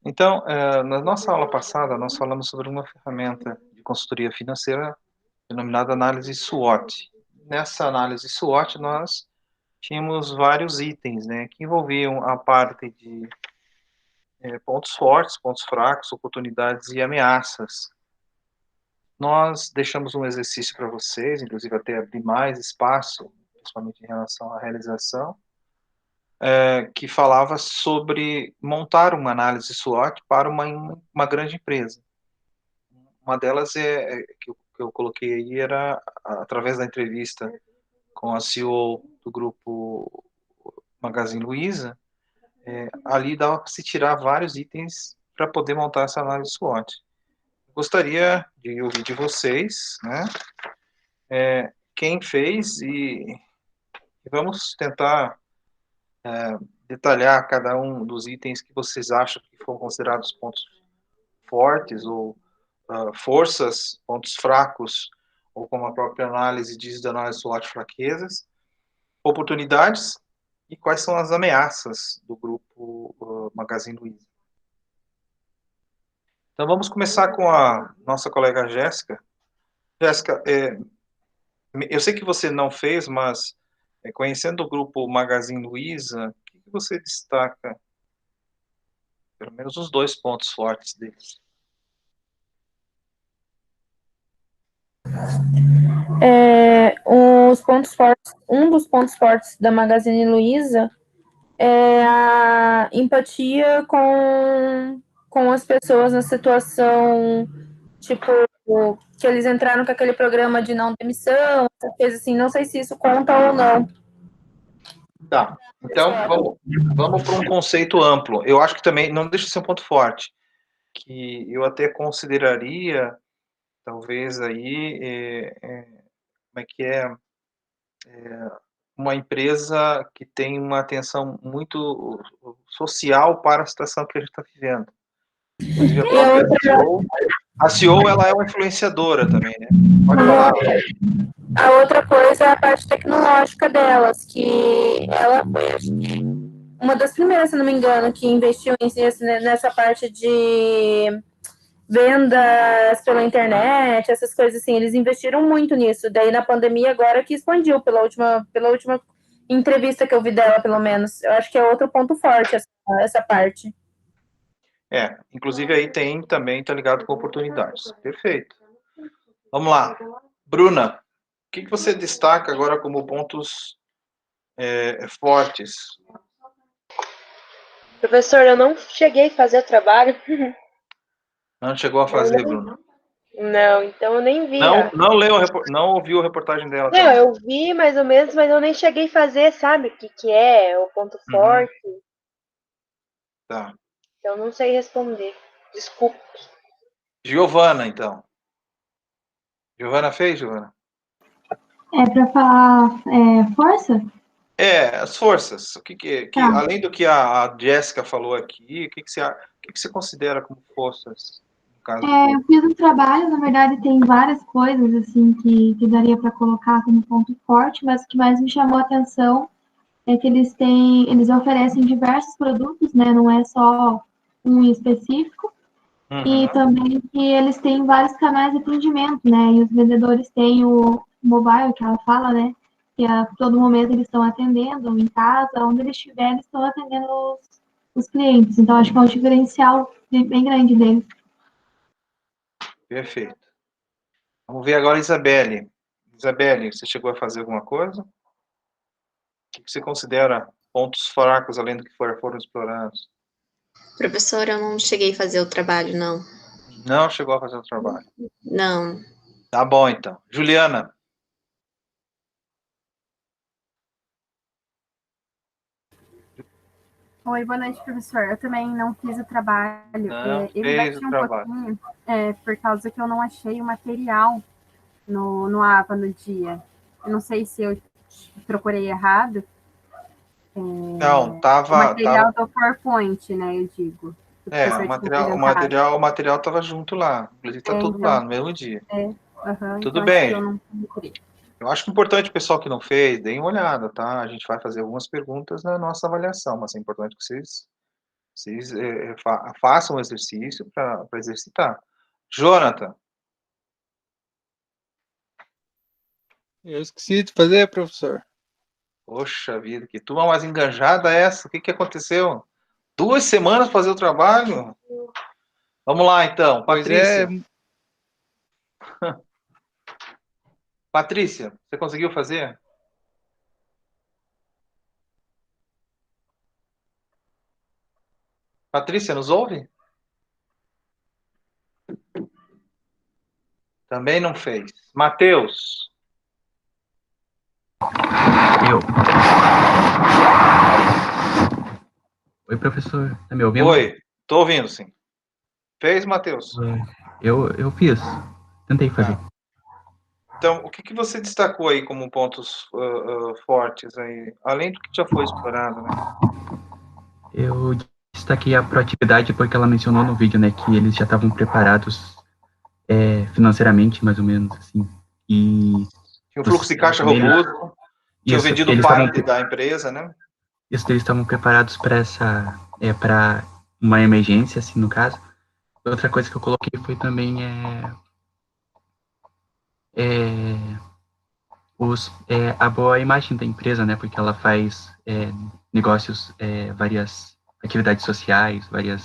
Então, na nossa aula passada, nós falamos sobre uma ferramenta de consultoria financeira denominada análise SWOT. Nessa análise SWOT, nós tínhamos vários itens, né, que envolviam a parte de pontos fortes, pontos fracos, oportunidades e ameaças. Nós deixamos um exercício para vocês, inclusive até abrir mais espaço, principalmente em relação à realização, que falava sobre montar uma análise SWOT para uma grande empresa. Uma delas que eu coloquei aí era através da entrevista com a CEO do grupo Magazine Luiza, ali dava para se tirar vários itens para poder montar essa análise SWOT. Gostaria de ouvir de vocês, né, quem fez e vamos tentar detalhar cada um dos itens que vocês acham que foram considerados pontos fortes ou forças, pontos fracos, ou como a própria análise diz da análise SWOT, fraquezas, oportunidades e quais são as ameaças do grupo Magazine Luiza. Então vamos começar com a nossa colega Jéssica. Jéssica, eu sei que você não fez, mas conhecendo o grupo Magazine Luiza, o que você destaca, pelo menos os dois pontos fortes deles? Um dos pontos fortes da Magazine Luiza é a empatia com as pessoas na situação, tipo, que eles entraram com aquele programa de não demissão, essas coisas assim. Não sei se isso conta ou não. Tá, então vamos para um conceito amplo. Eu acho que também não deixa de ser um ponto forte, que eu até consideraria, talvez aí, como é que uma empresa que tem uma atenção muito social para a situação que a gente está vivendo. Inclusive a própria CEO, ela é uma influenciadora também, né? Pode falar. A outra coisa é a parte tecnológica delas, que ela foi uma das primeiras, se não me engano, que investiu nessa parte de vendas pela internet, essas coisas assim. Eles investiram muito nisso. Daí na pandemia agora que expandiu pela última entrevista que eu vi dela, pelo menos. Eu acho que é outro ponto forte essa parte. Inclusive aí tem também, tá ligado com oportunidades. Perfeito. Vamos lá. Bruna, o que você destaca agora como pontos fortes? Professor, eu não cheguei a fazer o trabalho. Não chegou a fazer, Bruna? Não, então eu nem vi. Não ouviu a reportagem dela Não, também? eu vi mais ou menos, mas eu nem cheguei a fazer, sabe? O que é o ponto forte. Tá. Então não sei responder. Desculpe. Giovana, então. Giovana fez, Giovana? Para falar força? As forças. O que Tá. além do que a Jéssica falou aqui, o que você considera como forças? No caso Eu fiz um trabalho, na verdade tem várias coisas assim que daria para colocar como ponto forte, mas o que mais me chamou a atenção é que eles oferecem diversos produtos, né? Não é só um específico. E também que eles têm vários canais de atendimento, né? E os vendedores têm o mobile, que ela fala, né? Que a todo momento eles estão atendendo, em casa, onde eles estiverem, eles estão atendendo os clientes. Então, acho que é um diferencial bem grande deles. Perfeito. Vamos ver agora a Isabelle. Isabelle, você chegou a fazer alguma coisa? O que você considera pontos fracos, além do que foram explorados? Professor, eu não cheguei a fazer o trabalho, não. Não chegou a fazer o trabalho? Não. Tá bom, então. Juliana. Oi, boa noite, professor. Eu também não fiz o trabalho. Não Eu fez rebati o um trabalho. pouquinho, por causa que eu não achei o material no AVA no dia. Eu não sei se eu procurei errado. Não, O material do PowerPoint, né, eu digo. O material estava junto lá. Inclusive está tudo lá no mesmo dia. Tudo então bem. acho que eu não procurei. Eu acho que é importante o pessoal que não fez, deem uma olhada, tá? A gente vai fazer algumas perguntas na nossa avaliação, mas é importante que vocês Vocês façam o exercício para exercitar. Jonathan. Eu esqueci de fazer, professor. Poxa vida, que turma mais enganjada é essa? O que aconteceu? 2 semanas para fazer o trabalho? Vamos lá, então. Pois Patrícia. é, Patrícia, você conseguiu fazer? Patrícia, nos ouve? Também não fez. Matheus. Eu. Oi, professor. Tá me ouvindo? Oi, tô ouvindo, sim. Fez, Matheus? Eu fiz. Tentei fazer. Então, o que você destacou aí como pontos fortes aí, além do que já foi explorado, né? Eu destaquei a proatividade porque ela mencionou no vídeo, né, que eles já estavam preparados financeiramente, mais ou menos, assim. E tinha um fluxo de caixa robusto, tinha vendido parte da empresa, né? Isso, eles estavam preparados para uma emergência, assim, no caso. Outra coisa que eu coloquei foi também a boa imagem da empresa, né? Porque ela faz negócios, várias atividades sociais, várias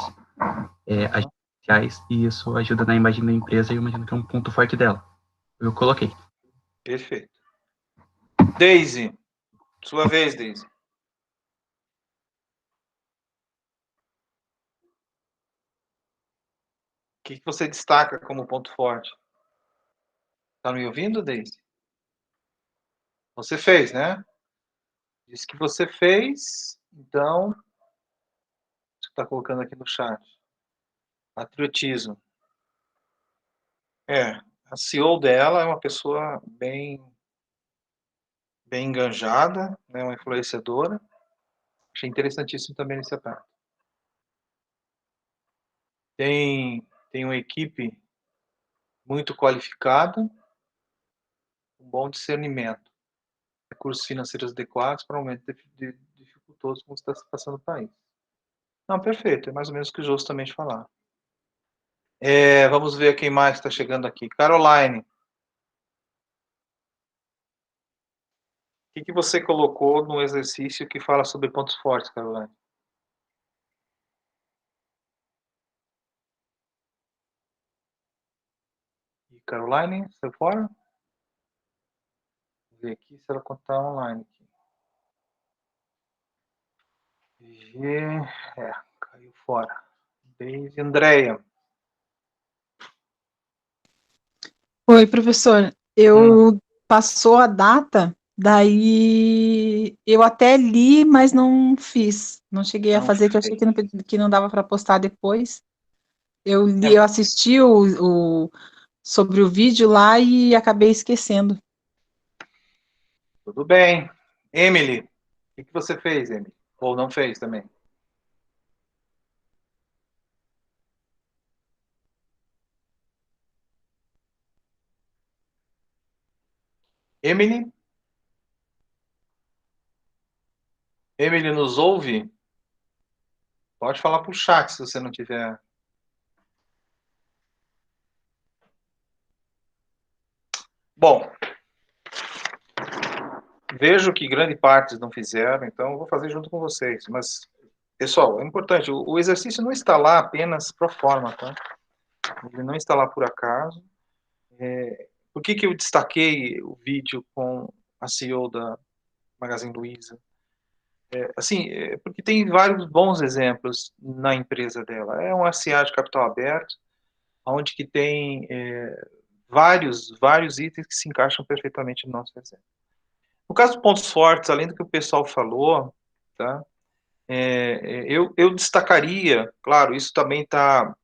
agências sociais, e isso ajuda na imagem da empresa, e eu imagino que é um ponto forte dela. Eu coloquei. Perfeito. Daisy, sua vez, Daisy. O que você destaca como ponto forte? Tá me ouvindo, Daisy? Você fez, né? Disse que você fez, então, você está colocando aqui no chat. Patriotismo. A CEO dela é uma pessoa bem enganjada, né, uma influenciadora. Achei interessantíssimo também nesse aspecto. Tem uma equipe muito qualificada, um bom discernimento, recursos financeiros adequados para o momento dificultoso como está se passando no país. Não, perfeito, é mais ou menos o que o Jô também falar. Vamos ver quem mais está chegando aqui. Caroline. O que você colocou no exercício que fala sobre pontos fortes, Caroline? E Caroline, você fora? Vou ver aqui se ela está online. Caiu fora. Beijo, Andréia. Oi, professor. Eu passou a data, daí eu até li, mas não fiz. Não cheguei a fazer, que eu achei que não dava para postar depois. Eu li, eu assisti sobre o vídeo lá e acabei esquecendo. Tudo bem. Emily, o que você fez, Emily? Ou não fez também? Emily? Emily nos ouve? Pode falar para o chat se você não tiver. Bom, vejo que grande parte não fizeram, então eu vou fazer junto com vocês. Mas, pessoal, é importante, o exercício não está lá apenas pro forma, tá? Ele não está lá por acaso. Por que eu destaquei o vídeo com a CEO da Magazine Luiza? Porque tem vários bons exemplos na empresa dela. É um SA de capital aberto, onde que tem vários itens que se encaixam perfeitamente no nosso exemplo. No caso dos pontos fortes, além do que o pessoal falou, tá? Eu destacaria, claro, isso também está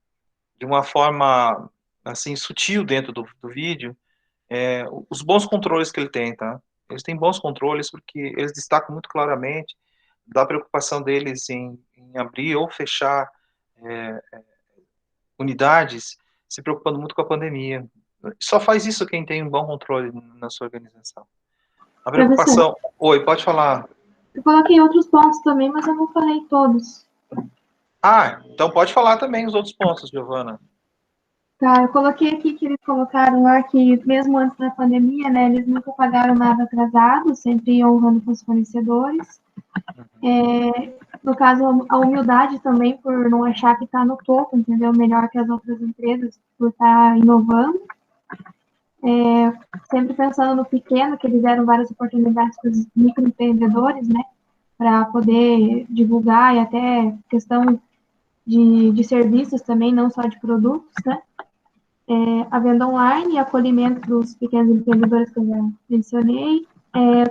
de uma forma assim sutil dentro do vídeo, os bons controles que ele tem, tá? Eles têm bons controles porque eles destacam muito claramente da preocupação deles em abrir ou fechar unidades, se preocupando muito com a pandemia. Só faz isso quem tem um bom controle na sua organização. A preocupação... Professor. Oi, pode falar. Eu coloquei outros pontos também, mas eu não falei todos. Então pode falar também os outros pontos, Giovana. Tá, eu coloquei aqui que eles colocaram lá que, mesmo antes da pandemia, né, eles nunca pagaram nada atrasado, sempre honrando com os fornecedores. No caso, a humildade também, por não achar que está no topo, entendeu? Melhor que as outras empresas, por estar inovando. Sempre pensando no pequeno, que eles deram várias oportunidades para os microempreendedores, né, para poder divulgar e até questão de serviços também, não só de produtos, né? A venda online e acolhimento dos pequenos empreendedores que eu já mencionei,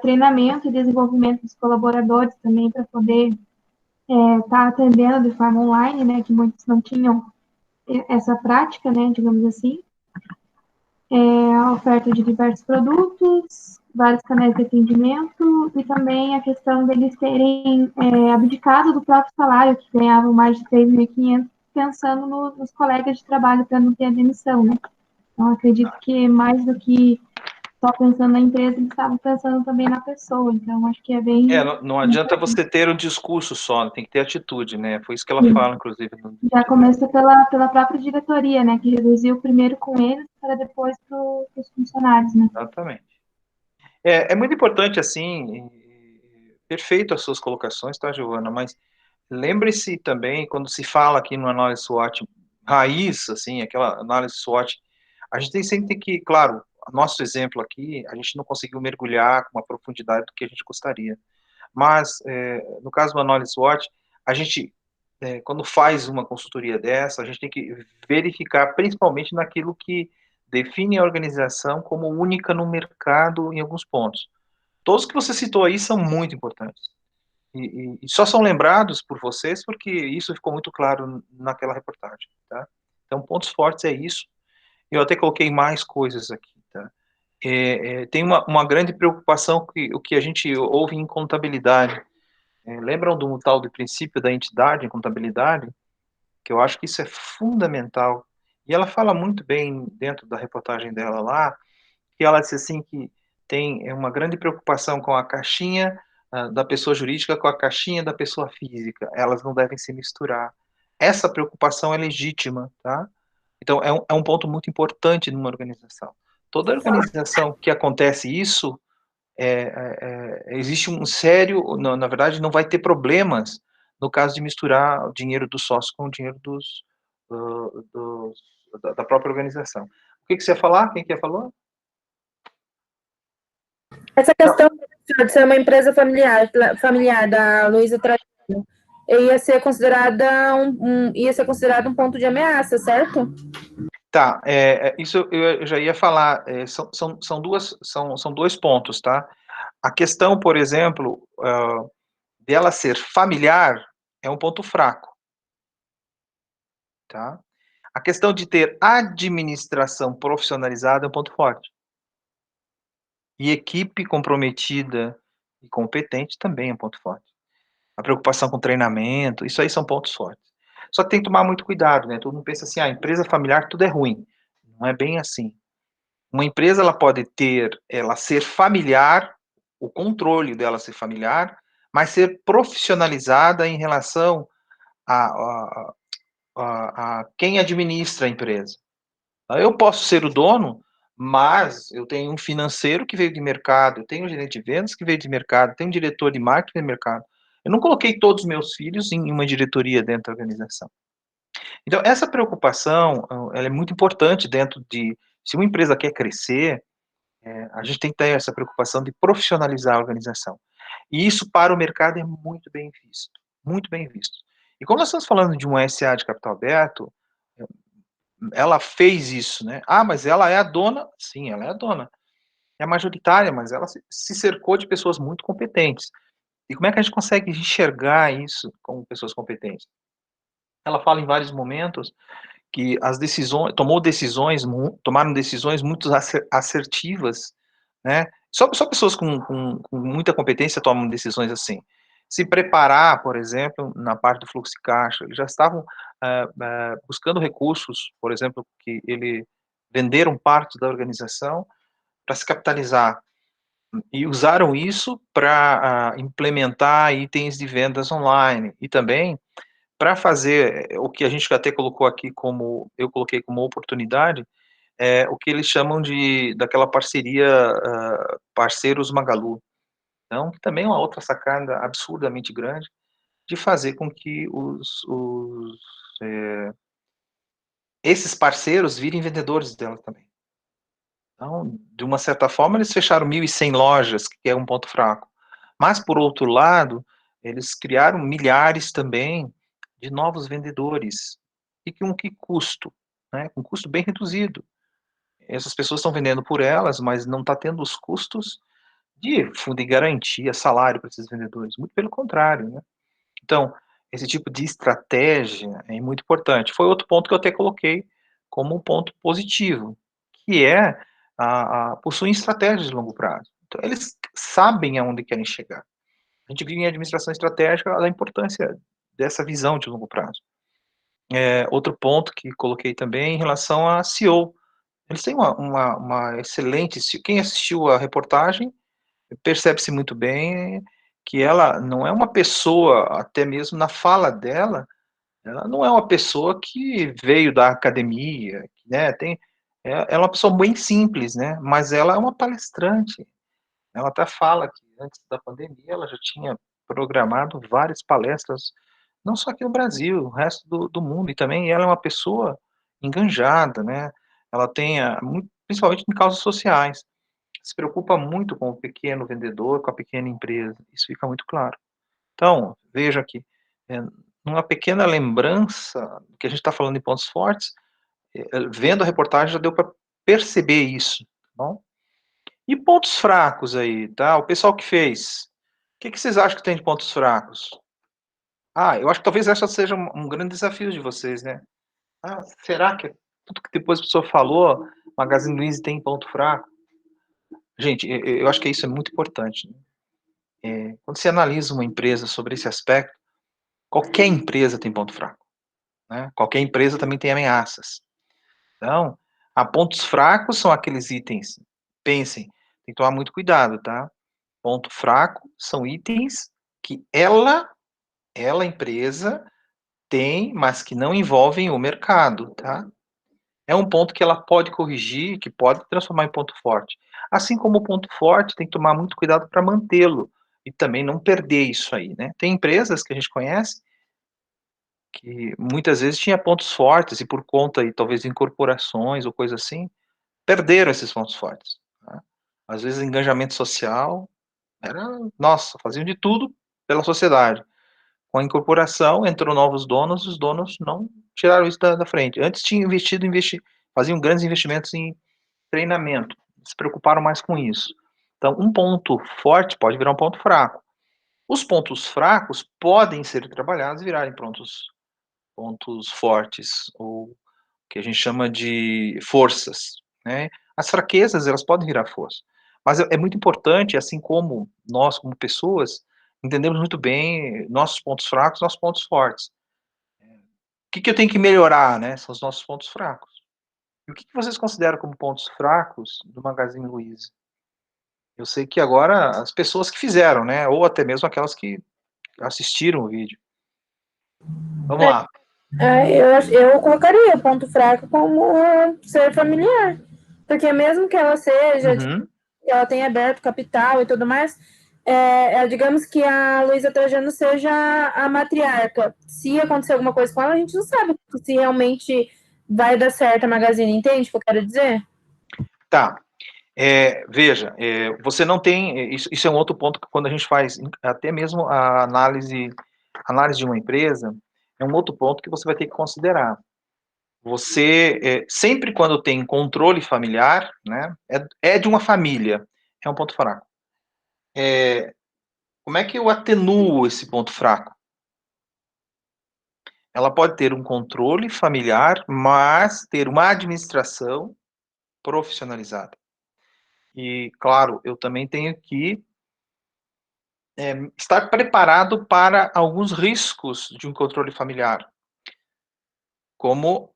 treinamento e desenvolvimento dos colaboradores também para poder estar atendendo de forma online, né, que muitos não tinham essa prática, né, digamos assim. A oferta de diversos produtos, vários canais de atendimento e também a questão deles terem abdicado do próprio salário, que ganhavam mais de 3.500, pensando nos colegas de trabalho para não ter a demissão, né? Então, acredito que mais do que só pensando na empresa, eles estavam pensando também na pessoa. Então, acho que é bem... Não adianta você ter um discurso só, tem que ter atitude, né? Foi isso que ela fala, inclusive. Já começa pela própria diretoria, né? Que reduziu primeiro com eles, para depois para os funcionários, né? Exatamente. É muito importante, assim, perfeito as suas colocações, tá, Giovana? Mas lembre-se também, quando se fala aqui no análise SWOT raiz, assim, aquela análise SWOT, a gente sempre tem que, claro, nosso exemplo aqui, a gente não conseguiu mergulhar com uma profundidade do que a gente gostaria. Mas, no caso do análise SWOT, a gente, quando faz uma consultoria dessa, a gente tem que verificar principalmente naquilo que define a organização como única no mercado em alguns pontos. Todos que você citou aí são muito importantes. E só são lembrados por vocês porque isso ficou muito claro naquela reportagem, tá? Então, pontos fortes é isso. Eu até coloquei mais coisas aqui, tá? Tem uma grande preocupação o que a gente ouve em contabilidade. Lembram do tal do princípio da entidade em contabilidade? Que eu acho que isso é fundamental. E ela fala muito bem dentro da reportagem dela lá, que ela disse assim que tem uma grande preocupação com a caixinha da pessoa jurídica com a caixinha da pessoa física. Elas não devem se misturar. Essa preocupação é legítima, tá? Então, é um ponto muito importante numa organização. Toda organização que acontece isso, existe um sério, na verdade, não vai ter problemas no caso de misturar o dinheiro dos sócios com o dinheiro da própria organização. O que você ia falar? Quem que falou? Essa questão de ser uma empresa familiar da Luiza Trajano, ia ser considerada um ponto de ameaça, certo? Tá, isso eu já ia falar, são dois pontos, tá? A questão, por exemplo, dela ser familiar é um ponto fraco, tá? A questão de ter administração profissionalizada é um ponto forte. E equipe comprometida e competente também é um ponto forte. A preocupação com treinamento, isso aí são pontos fortes. Só que tem que tomar muito cuidado, né? Todo mundo pensa assim, empresa familiar tudo é ruim. Não é bem assim. Uma empresa, ela pode ela ser familiar, o controle dela ser familiar, mas ser profissionalizada em relação a quem administra a empresa. Eu posso ser o dono, mas eu tenho um financeiro que veio de mercado, eu tenho um gerente de vendas que veio de mercado, tenho um diretor de marketing de mercado. Eu não coloquei todos os meus filhos em uma diretoria dentro da organização. Então, essa preocupação, ela é muito importante dentro se uma empresa quer crescer, a gente tem que ter essa preocupação de profissionalizar a organização. E isso para o mercado é muito bem visto, muito bem visto. E como nós estamos falando de uma SA de capital aberto, ela fez isso, né? Mas ela é a dona? Sim, ela é a dona. É a majoritária, mas ela se cercou de pessoas muito competentes. E como é que a gente consegue enxergar isso como pessoas competentes? Ela fala em vários momentos que tomaram decisões muito assertivas, né? Só pessoas com muita competência tomam decisões assim. Se preparar, por exemplo, na parte do fluxo de caixa, eles já estavam buscando recursos, por exemplo, que venderam parte da organização para se capitalizar e usaram isso para implementar itens de vendas online e também para fazer o que a gente até colocou aqui como, eu coloquei como oportunidade, é o que eles chamam daquela parceria, Parceiros Magalu. Então, que também é uma outra sacada absurdamente grande, de fazer com que esses parceiros virem vendedores dela também. Então, de uma certa forma, eles fecharam 1.100 lojas, que é um ponto fraco. Mas, por outro lado, eles criaram milhares também de novos vendedores. E com que custo? Né? Com custo bem reduzido. Essas pessoas estão vendendo por elas, mas não está tendo os custos de fundo de garantia, salário para esses vendedores. Muito pelo contrário, né? Então, esse tipo de estratégia é muito importante. Foi outro ponto que eu até coloquei como um ponto positivo, que é possuem estratégias de longo prazo. Então, eles sabem aonde querem chegar. A gente viu em administração estratégica a importância dessa visão de longo prazo. Outro ponto que coloquei também em relação a CEO. Eles têm uma excelente... Quem assistiu a reportagem percebe-se muito bem que ela não é uma pessoa, até mesmo na fala dela, ela não é uma pessoa que veio da academia, né, ela é uma pessoa bem simples, né, mas ela é uma palestrante. Ela até fala que antes da pandemia ela já tinha programado várias palestras, não só aqui no Brasil, o resto do mundo, e também ela é uma pessoa enganjada, né, ela tem, principalmente em causas sociais, se preocupa muito com o pequeno vendedor, com a pequena empresa, isso fica muito claro. Então, veja aqui, numa pequena lembrança, que a gente está falando em pontos fortes, vendo a reportagem já deu para perceber isso, tá bom? E pontos fracos aí, tá? O pessoal que fez, o que vocês acham que tem de pontos fracos? Eu acho que talvez essa seja um grande desafio de vocês, né? Será que tudo que depois a pessoa falou, Magazine Luiza tem ponto fraco? Gente, eu acho que isso é muito importante, né? Quando você analisa uma empresa sobre esse aspecto, qualquer empresa tem ponto fraco, né? Qualquer empresa também tem ameaças. Então, pontos fracos são aqueles itens, pensem, tem que tomar muito cuidado, tá? Ponto fraco são itens que ela, empresa, tem, mas que não envolvem o mercado, tá? É um ponto que ela pode corrigir, que pode transformar em ponto forte. Assim como o ponto forte, tem que tomar muito cuidado para mantê-lo e também não perder isso aí, né? Tem empresas que a gente conhece que muitas vezes tinha pontos fortes e por conta e talvez de incorporações ou coisa assim, perderam esses pontos fortes, né? Às vezes engajamento social era, nossa, faziam de tudo pela sociedade. Com a incorporação, entrou novos donos, os donos não tiraram isso da frente. Antes tinham faziam grandes investimentos em treinamento, se preocuparam mais com isso. Então, um ponto forte pode virar um ponto fraco. Os pontos fracos podem ser trabalhados e virarem pontos fortes, ou que a gente chama de forças, né? As fraquezas, elas podem virar força. Mas é muito importante, assim como nós, como pessoas, entendemos muito bem nossos pontos fracos, nossos pontos fortes. O que eu tenho que melhorar, né? São os nossos pontos fracos. E o que vocês consideram como pontos fracos do Magazine Luiza? Eu sei que agora as pessoas que fizeram, né? Ou até mesmo aquelas que assistiram o vídeo. Vamos lá. Eu colocaria ponto fraco como ser familiar. Porque mesmo que ela seja, que ela tenha aberto capital e tudo mais, digamos que a Luiza Trajano seja a matriarca. Se acontecer alguma coisa com ela, a gente não sabe se realmente vai dar certo a Magazine, entende o que eu quero dizer? Tá. Veja, você não tem... Isso é um outro ponto que quando a gente faz até mesmo a análise de uma empresa, é um outro ponto que você vai ter que considerar. Você, sempre quando tem controle familiar, né, de uma família, é um ponto fraco. Como é que eu atenuo esse ponto fraco? Ela pode ter um controle familiar, mas ter uma administração profissionalizada. E, claro, eu também tenho que estar preparado para alguns riscos de um controle familiar, como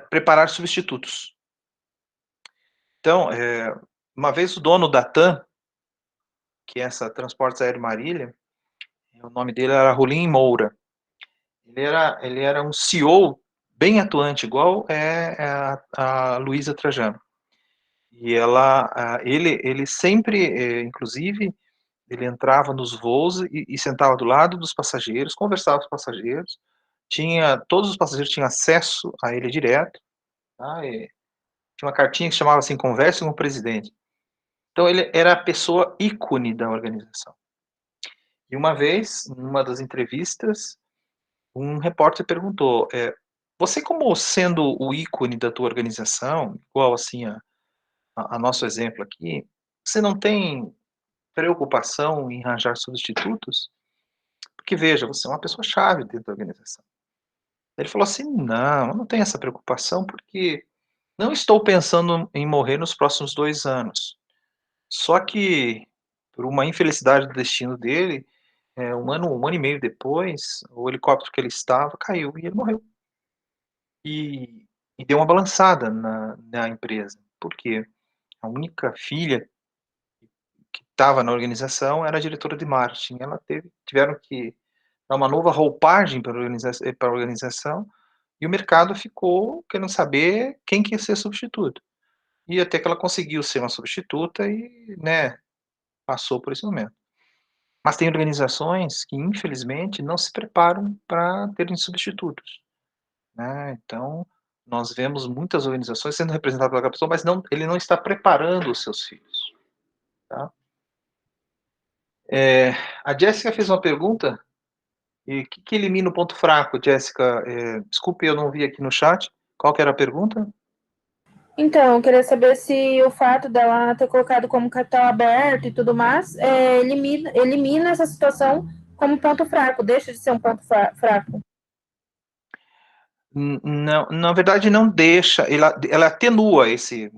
preparar substitutos. Então, uma vez o dono da TAM, que é essa Transportes Aéreo Marília, o nome dele era Rolim Moura, Ele era um CEO bem atuante, igual a Luísa Trajano. E ele sempre, inclusive, ele entrava nos voos e sentava do lado dos passageiros, conversava com os passageiros, todos os passageiros tinham acesso a ele direto, tá? Tinha uma cartinha que chamava assim, converse com o presidente. Então, ele era a pessoa ícone da organização. E uma vez, numa das entrevistas, um repórter perguntou, você como sendo o ícone da tua organização, igual assim a nosso exemplo aqui, você não tem preocupação em arranjar substitutos? Porque, veja, você é uma pessoa-chave dentro da organização. Ele falou assim, não, eu não tenho essa preocupação porque não estou pensando em morrer nos próximos 2 anos. Só que, por uma infelicidade do destino dele, um ano e meio depois, o helicóptero que ele estava caiu e ele morreu. E deu uma balançada na empresa. Por quê? A única filha que estava na organização era a diretora de marketing. Tiveram que dar uma nova roupagem para a organização e o mercado ficou querendo saber quem que ia ser substituto. E até que ela conseguiu ser uma substituta e, né, passou por esse momento. Mas tem organizações que, infelizmente, não se preparam para terem substitutos, né? Então, nós vemos muitas organizações sendo representadas pela pessoa, mas ele não está preparando os seus filhos, tá? A Jéssica fez uma pergunta, e o que elimina o ponto fraco, Jéssica? Desculpe, eu não vi aqui no chat. Qual que era a pergunta? Então, eu queria saber se o fato dela ter colocado como capital aberto e tudo mais elimina essa situação como ponto fraco, deixa de ser um ponto fraco. Não, na verdade não deixa, ela atenua esse...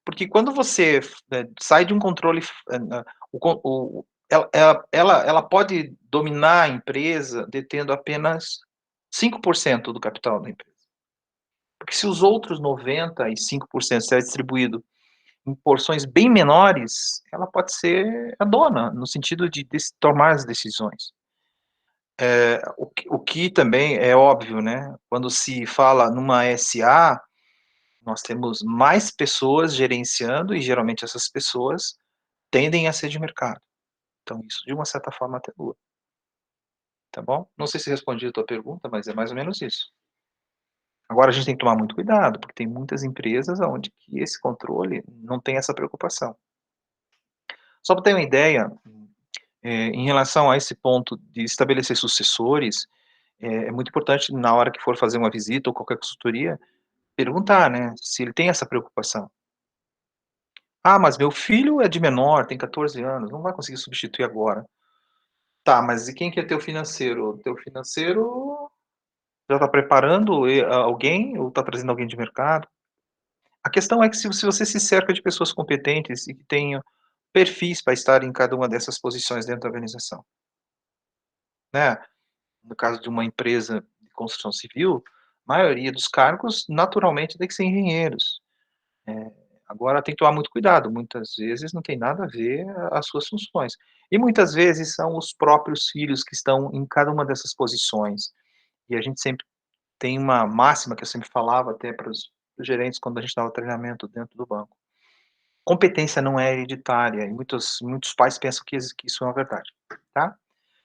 Porque quando você sai de um controle... ela pode dominar a empresa detendo apenas 5% do capital da empresa. Porque se os outros 95% estiver distribuído em porções bem menores, ela pode ser a dona, no sentido de tomar as decisões. O que também é óbvio, né? Quando se fala numa SA, nós temos mais pessoas gerenciando e geralmente essas pessoas tendem a ser de mercado. Então isso de uma certa forma atenua. Tá bom? Não sei se respondi a tua pergunta, mas é mais ou menos isso. Agora a gente tem que tomar muito cuidado, porque tem muitas empresas onde que esse controle não tem essa preocupação. Só para ter uma ideia, em relação a esse ponto de estabelecer sucessores, é muito importante na hora que for fazer uma visita ou qualquer consultoria, perguntar, né, se ele tem essa preocupação. Ah, mas meu filho é de menor, tem 14 anos, não vai conseguir substituir agora. Tá, mas e quem que é teu financeiro? O teu financeiro já está preparando alguém ou está trazendo alguém de mercado? A questão é que se você se cerca de pessoas competentes e que tenham perfis para estar em cada uma dessas posições dentro da organização, né? No caso de uma empresa de construção civil, a maioria dos cargos, naturalmente, tem que ser engenheiros. Agora tem que tomar muito cuidado, muitas vezes não tem nada a ver as suas funções. E muitas vezes são os próprios filhos que estão em cada uma dessas posições. E a gente sempre tem uma máxima que eu sempre falava até para os gerentes quando a gente dava treinamento dentro do banco. Competência não é hereditária, e muitos pais pensam que isso é uma verdade, tá?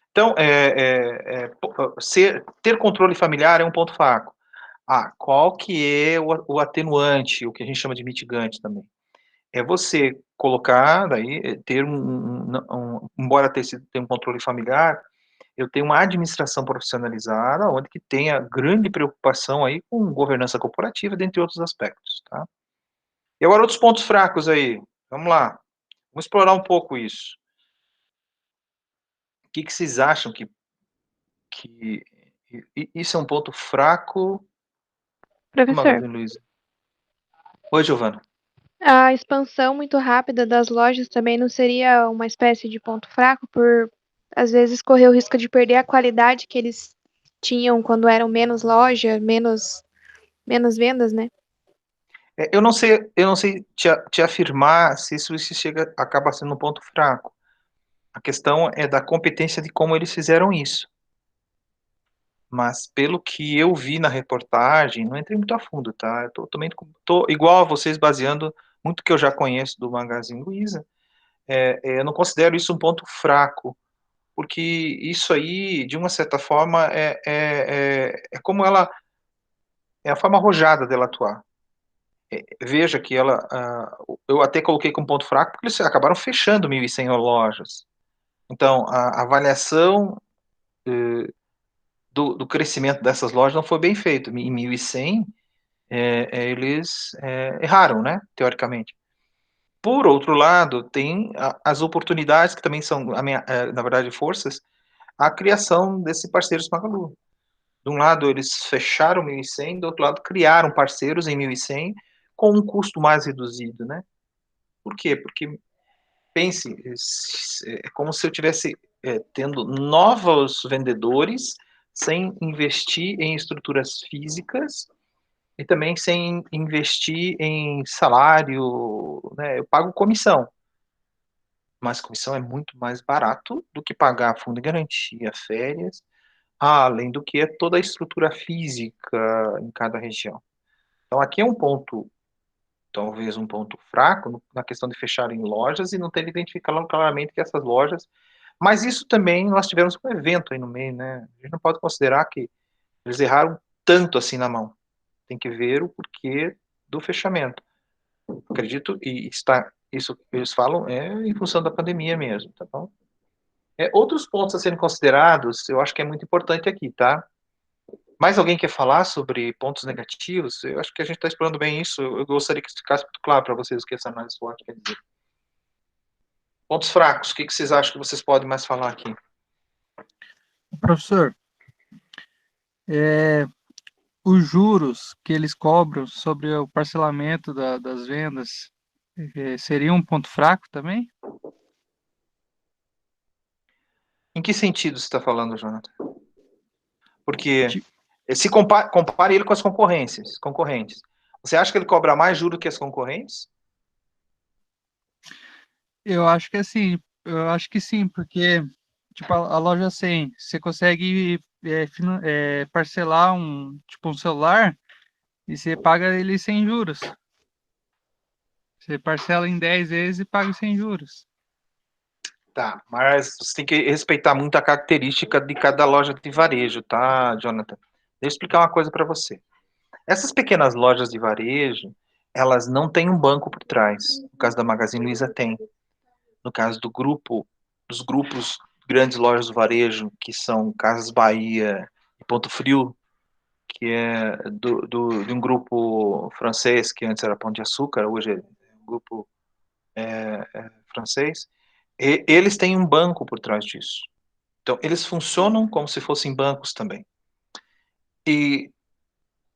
Então, ter controle familiar é um ponto fraco. Qual que é o atenuante, o que a gente chama de mitigante também? É você colocar, daí, embora tenha um controle familiar, eu tenho uma administração profissionalizada, onde que tenha grande preocupação aí com governança corporativa, dentre outros aspectos, tá? E agora outros pontos fracos aí, vamos lá, vamos explorar um pouco isso. O que vocês acham que isso é um ponto fraco? Professor, Luísa. Oi, Giovana. a expansão muito rápida das lojas também não seria uma espécie de ponto fraco por, às vezes, correr o risco de perder a qualidade que eles tinham quando eram menos loja, menos vendas, né? Eu não sei te afirmar se isso acaba sendo um ponto fraco. A questão é da competência de como eles fizeram isso. mas pelo que eu vi na reportagem, não entrei muito a fundo, tá? Eu tô igual a vocês, baseando muito que eu já conheço do Magazine Luiza. Eu não considero isso um ponto fraco, porque isso aí, de uma certa forma, é como ela, é a forma arrojada dela atuar. Veja que eu até coloquei como ponto fraco, porque eles acabaram fechando 1.100 lojas. Então, a avaliação do crescimento dessas lojas não foi bem feito. Em 1.100, eles erraram, né, teoricamente. Por outro lado, tem as oportunidades, que também são, na verdade, forças, a criação desses parceiros Magalu. De um lado, eles fecharam 1.100, do outro lado, criaram parceiros em 1.100 com um custo mais reduzido, né? Por quê? Porque, pense, é como se eu tivesse tendo novos vendedores sem investir em estruturas físicas e também sem investir em salário, né? Eu pago comissão, mas comissão é muito mais barato do que pagar fundo de garantia, férias, além do que toda a estrutura física em cada região. Então, aqui é um ponto, talvez um ponto fraco, na questão de fechar em lojas e não ter identificado claramente que essas lojas. Mas isso também nós tivemos um evento aí no meio, né? A gente não pode considerar que eles erraram tanto assim na mão. Tem que ver o porquê do fechamento. Acredito, e está, isso que eles falam em função da pandemia mesmo, tá bom? Outros pontos a serem considerados, eu acho que é muito importante aqui, tá? Mais alguém quer falar sobre pontos negativos? Eu acho que a gente está explorando bem isso. Eu gostaria que ficasse muito claro para vocês o que essa análise SWOT quer dizer. Pontos fracos, o que vocês acham que vocês podem mais falar aqui? Professor, os juros que eles cobram sobre o parcelamento das vendas seria um ponto fraco também? Em que sentido você está falando, Jonathan? Porque se compare ele com as concorrentes. Você acha que ele cobra mais juros que as concorrentes? Eu acho que assim, eu acho que sim, porque tipo a loja 100, você consegue parcelar um celular e você paga ele sem juros. Você parcela em 10 vezes e paga sem juros. Tá, mas você tem que respeitar muito a característica de cada loja de varejo, tá, Jonathan? Deixa eu explicar uma coisa para você. Essas pequenas lojas de varejo, elas não têm um banco por trás. No caso da Magazine Luiza tem. No caso dos grupos grandes lojas do varejo, que são Casas Bahia e Ponto Frio, que é de um grupo francês, que antes era Pão de Açúcar, hoje é um grupo francês, eles têm um banco por trás disso. Então, eles funcionam como se fossem bancos também. E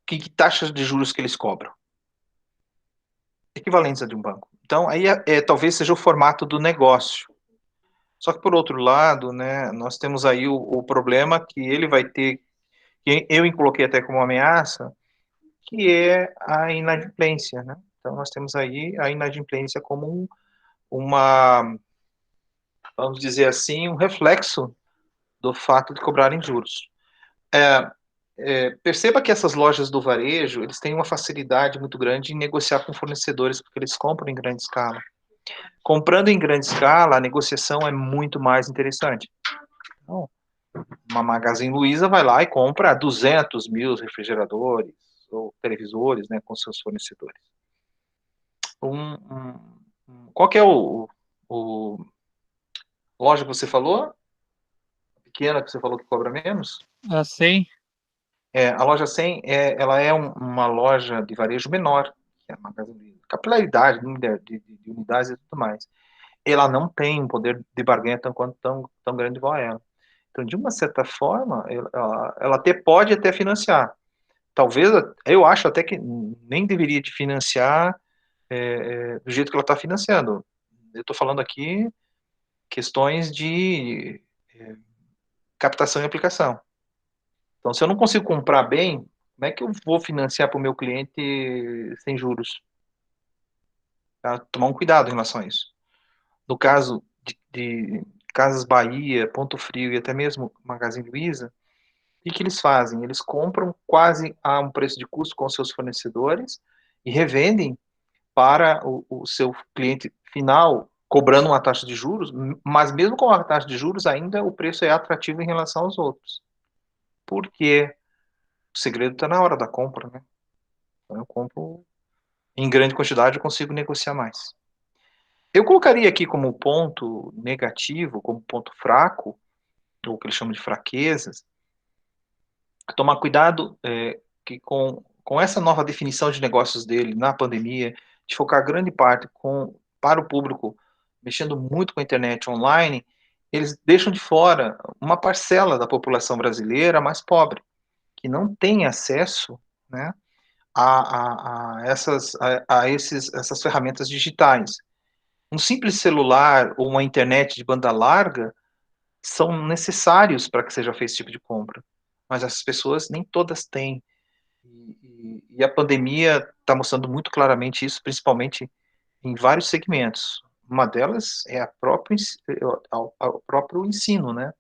que taxas de juros que eles cobram? Equivalentes a de um banco. Então, aí talvez seja o formato do negócio. Só que, por outro lado, né, nós temos aí o problema que ele vai ter, que eu coloquei até como ameaça, que é a inadimplência, né? Então, nós temos aí a inadimplência como vamos dizer assim, um reflexo do fato de cobrarem juros. Perceba que essas lojas do varejo, eles têm uma facilidade muito grande em negociar com fornecedores, porque eles compram em grande escala. Comprando em grande escala, a negociação é muito mais interessante. Então, uma Magazine Luiza vai lá e compra 200 mil refrigeradores ou televisores, né, com seus fornecedores. Qual que é o loja que você falou? Pequena que você falou que cobra menos? A 100? A loja 100, ela é uma loja de varejo menor, que é a Magazine Luiza. Capilaridade, número de unidades e tudo mais. Ela não tem um poder de barganha tão grande igual a ela. Então, de uma certa forma, ela pode até financiar. Talvez, eu acho até que nem deveria de financiar do jeito que ela está financiando. Eu estou falando aqui questões de captação e aplicação. Então, se eu não consigo comprar bem, como é que eu vou financiar para o meu cliente sem juros? Tá? Tomar um cuidado em relação a isso. No caso de Casas Bahia, Ponto Frio e até mesmo Magazine Luiza, que eles fazem? Eles compram quase a um preço de custo com seus fornecedores e revendem para o seu cliente final, cobrando uma taxa de juros, mas mesmo com a taxa de juros, ainda o preço é atrativo em relação aos outros. Porque o segredo está na hora da compra, né? Então eu compro em grande quantidade, eu consigo negociar mais. Eu colocaria aqui como ponto negativo, como ponto fraco, ou o que eles chamam de fraquezas, tomar cuidado que com essa nova definição de negócios dele na pandemia, de focar grande parte para o público mexendo muito com a internet online, eles deixam de fora uma parcela da população brasileira mais pobre, que não tem acesso, né, essas ferramentas digitais. Um simples celular ou uma internet de banda larga são necessários para que seja feito esse tipo de compra, mas as pessoas nem todas têm. E a pandemia está mostrando muito claramente isso, principalmente em vários segmentos. Uma delas é o próprio ensino, né?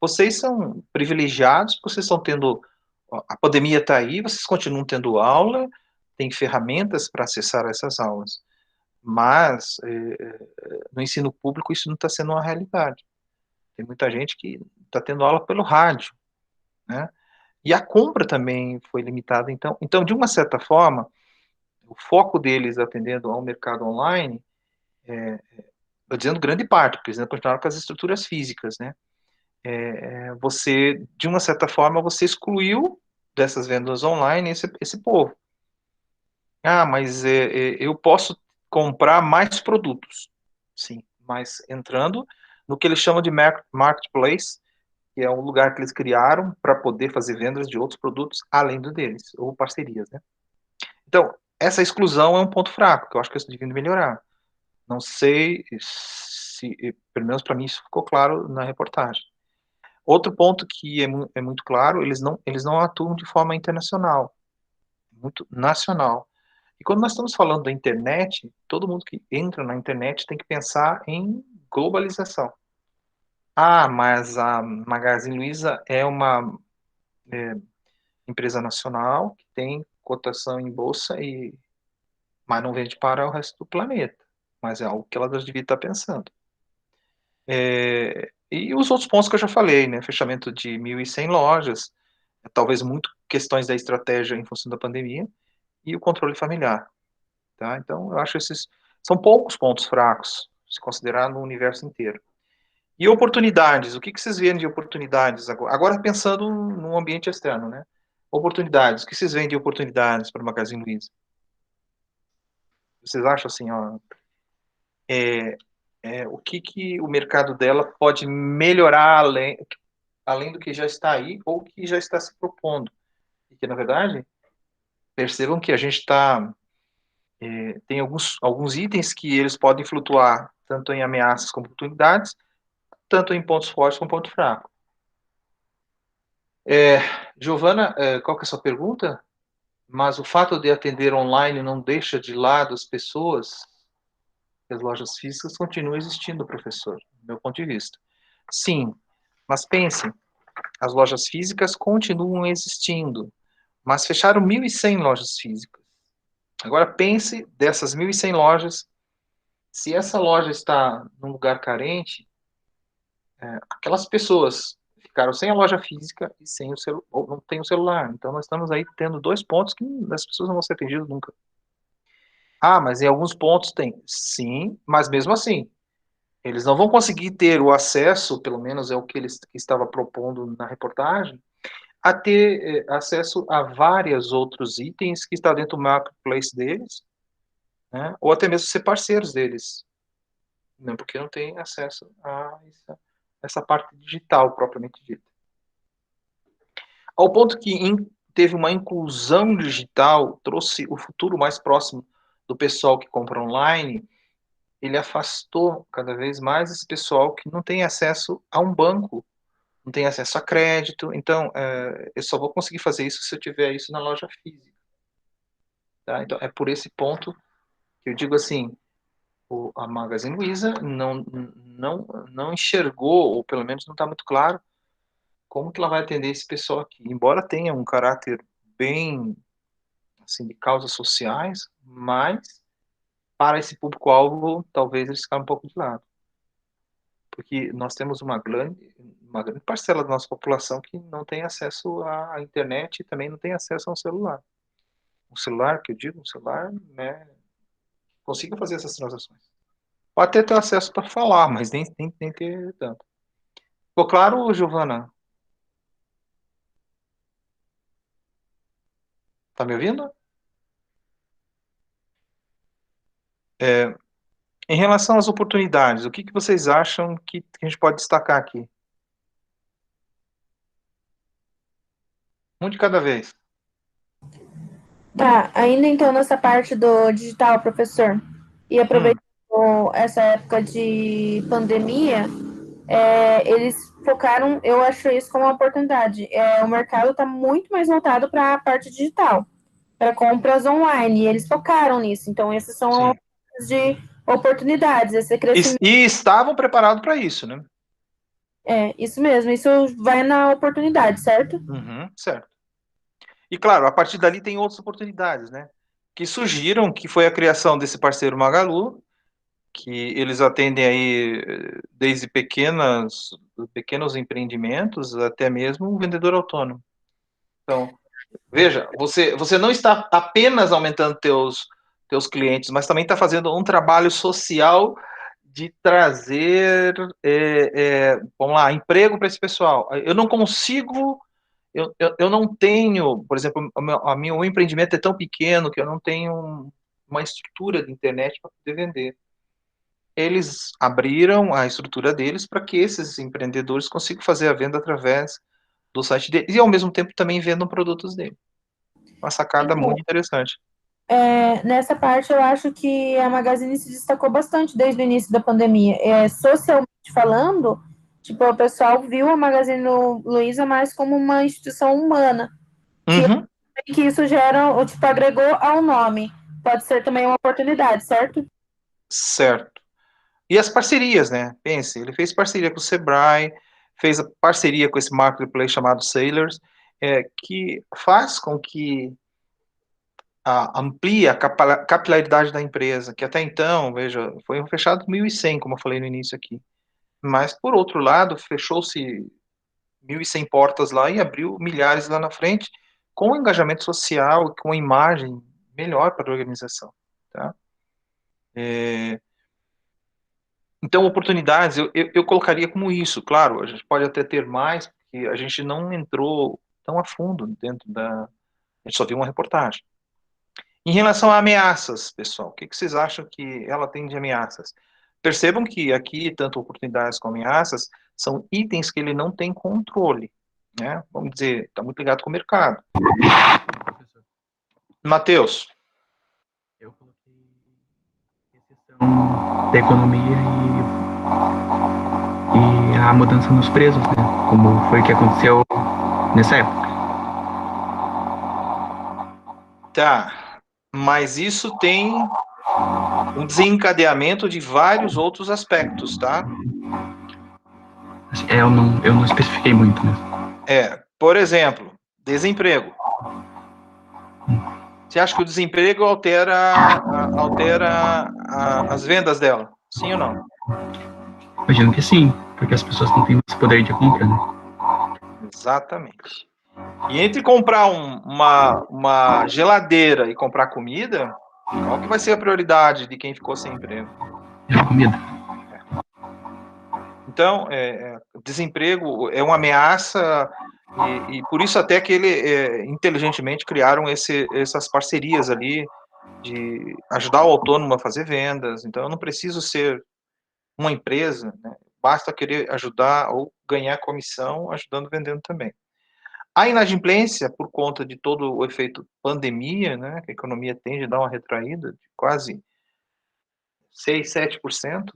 Vocês são privilegiados, porque vocês estão tendo, a pandemia está aí, vocês continuam tendo aula, tem ferramentas para acessar essas aulas, mas no ensino público isso não está sendo uma realidade. Tem muita gente que está tendo aula pelo rádio, né? E a compra também foi limitada. Então, de uma certa forma, o foco deles atendendo ao mercado online, estou dizendo grande parte, porque eles ainda continuaram com as estruturas físicas, né? Você, de uma certa forma, você excluiu dessas vendas online esse povo. Ah, mas eu posso comprar mais produtos. Sim, mas entrando no que eles chamam de marketplace, que é um lugar que eles criaram para poder fazer vendas de outros produtos além do deles, ou parcerias, né? Então, essa exclusão é um ponto fraco, que eu acho que eles deviam melhorar. Não sei se, pelo menos para mim, isso ficou claro na reportagem. Outro ponto que é muito claro, eles não atuam de forma internacional, muito nacional. E quando nós estamos falando da internet, todo mundo que entra na internet tem que pensar em globalização. Ah, mas a Magazine Luiza é uma empresa nacional que tem cotação em bolsa, mas não vende para o resto do planeta. Mas é algo que ela devia estar pensando. E os outros pontos que eu já falei, né? Fechamento de 1.100 lojas, talvez muito questões da estratégia em função da pandemia, e o controle familiar. Tá? Então, eu acho que esses são poucos pontos fracos, se considerar no universo inteiro. E oportunidades, o que vocês veem de oportunidades agora? Agora pensando no ambiente externo, né? Oportunidades, o que vocês veem de oportunidades para o Magazine Luiza? Vocês acham assim, ó, o que o mercado dela pode melhorar além do que já está aí ou que já está se propondo? E que, na verdade, percebam que a gente tem alguns itens que eles podem flutuar tanto em ameaças como oportunidades, tanto em pontos fortes como ponto fraco. Giovana, qual que é a sua pergunta? Mas o fato de atender online não deixa de lado as pessoas, as lojas físicas continuam existindo, professor, do meu ponto de vista. Sim, mas pense, as lojas físicas continuam existindo, mas fecharam 1.100 lojas físicas. Agora pense dessas 1.100 lojas, se essa loja está num lugar carente, aquelas pessoas ficaram sem a loja física e sem ou não tem o celular. Então nós estamos aí tendo dois pontos que as pessoas não vão ser atendidas nunca. Ah, mas em alguns pontos tem. Sim, mas mesmo assim, eles não vão conseguir ter o acesso, pelo menos é o que eles que estava propondo na reportagem, a ter acesso a vários outros itens que está dentro do marketplace deles, né? Ou até mesmo ser parceiros deles, né? Porque não tem acesso a essa parte digital propriamente dita. Ao ponto que teve uma inclusão digital, trouxe o futuro mais próximo do pessoal que compra online, ele afastou cada vez mais esse pessoal que não tem acesso a um banco, não tem acesso a crédito. Então, eu só vou conseguir fazer isso se eu tiver isso na loja física. Tá? Então, é por esse ponto que eu digo assim, a Magazine Luiza não enxergou, ou pelo menos não está muito claro, como que ela vai atender esse pessoal aqui? Embora tenha um caráter bem, assim, de causas sociais, mas para esse público-alvo, talvez eles ficaram um pouco de lado. Porque nós temos uma grande parcela da nossa população que não tem acesso à internet e também não tem acesso a um celular. Um celular, que eu digo, um celular, né, consiga fazer essas transações. Pode até ter acesso para falar, mas nem ter tanto. Ficou claro, Giovana? Tá me ouvindo? Em relação às oportunidades, o que vocês acham que a gente pode destacar aqui? Um de cada vez. Tá, ainda então nessa parte do digital, professor, e aproveitando essa época de pandemia, eles focaram, eu acho isso como uma oportunidade. O mercado está muito mais voltado para a parte digital, para compras online, e eles focaram nisso. Então, essas são de oportunidades, esse crescimento. E estavam preparados para isso, né? Isso mesmo, isso vai na oportunidade, certo? Certo. E claro, a partir dali tem outras oportunidades, né? Que surgiram, que foi a criação desse parceiro Magalu, que eles atendem aí desde pequenos empreendimentos até mesmo um vendedor autônomo. Então, veja, você não está apenas aumentando teus clientes, mas também está fazendo um trabalho social de trazer, vamos lá, emprego para esse pessoal. Eu não consigo, eu não tenho, por exemplo, o empreendimento é tão pequeno que eu não tenho uma estrutura de internet para poder vender. Eles abriram a estrutura deles para que esses empreendedores consigam fazer a venda através do site deles e, ao mesmo tempo, também vendam produtos dele. Uma sacada muito interessante. Nessa parte, eu acho que a Magazine se destacou bastante desde o início da pandemia. Socialmente falando, tipo, o pessoal viu a Magazine Luiza mais como uma instituição humana. Que isso gera, tipo, agregou ao nome. Pode ser também uma oportunidade, certo? Certo. E as parcerias, né? Pense, ele fez parceria com o Sebrae, fez a parceria com esse marketplace chamado Sailors, que faz com que amplie a capilaridade da empresa, que até então, veja, foi fechado 1.100, como eu falei no início aqui. Mas, por outro lado, fechou-se 1.100 portas lá e abriu milhares lá na frente, com engajamento social, com imagem melhor para a organização. Tá? Então, oportunidades, eu colocaria como isso. Claro, a gente pode até ter mais, porque a gente não entrou tão a fundo dentro da... A gente só viu uma reportagem. Em relação a ameaças, pessoal, o que vocês acham que ela tem de ameaças? Percebam que aqui, tanto oportunidades como ameaças, são itens que ele não tem controle, né? Vamos dizer, está muito ligado com o mercado. Matheus. Eu coloquei recessão da economia e a mudança nos preços, né? Como foi que aconteceu nessa época. Tá, mas isso tem um desencadeamento de vários outros aspectos, tá? Eu não especifiquei muito, né? Por exemplo, desemprego. Você acha que o desemprego altera as vendas dela? Sim ou não? Imagino que sim, porque as pessoas não têm mais poder de compra, né? Exatamente. E entre comprar uma geladeira e comprar comida, qual que vai ser a prioridade de quem ficou sem emprego? É a comida. Então, desemprego é uma ameaça e por isso até que ele inteligentemente criaram essas parcerias ali de ajudar o autônomo a fazer vendas. Então, eu não preciso ser uma empresa, né? Basta querer ajudar ou ganhar comissão ajudando vendendo também. A inadimplência, por conta de todo o efeito pandemia, né, que a economia tende a dar uma retraída de quase 6, 7%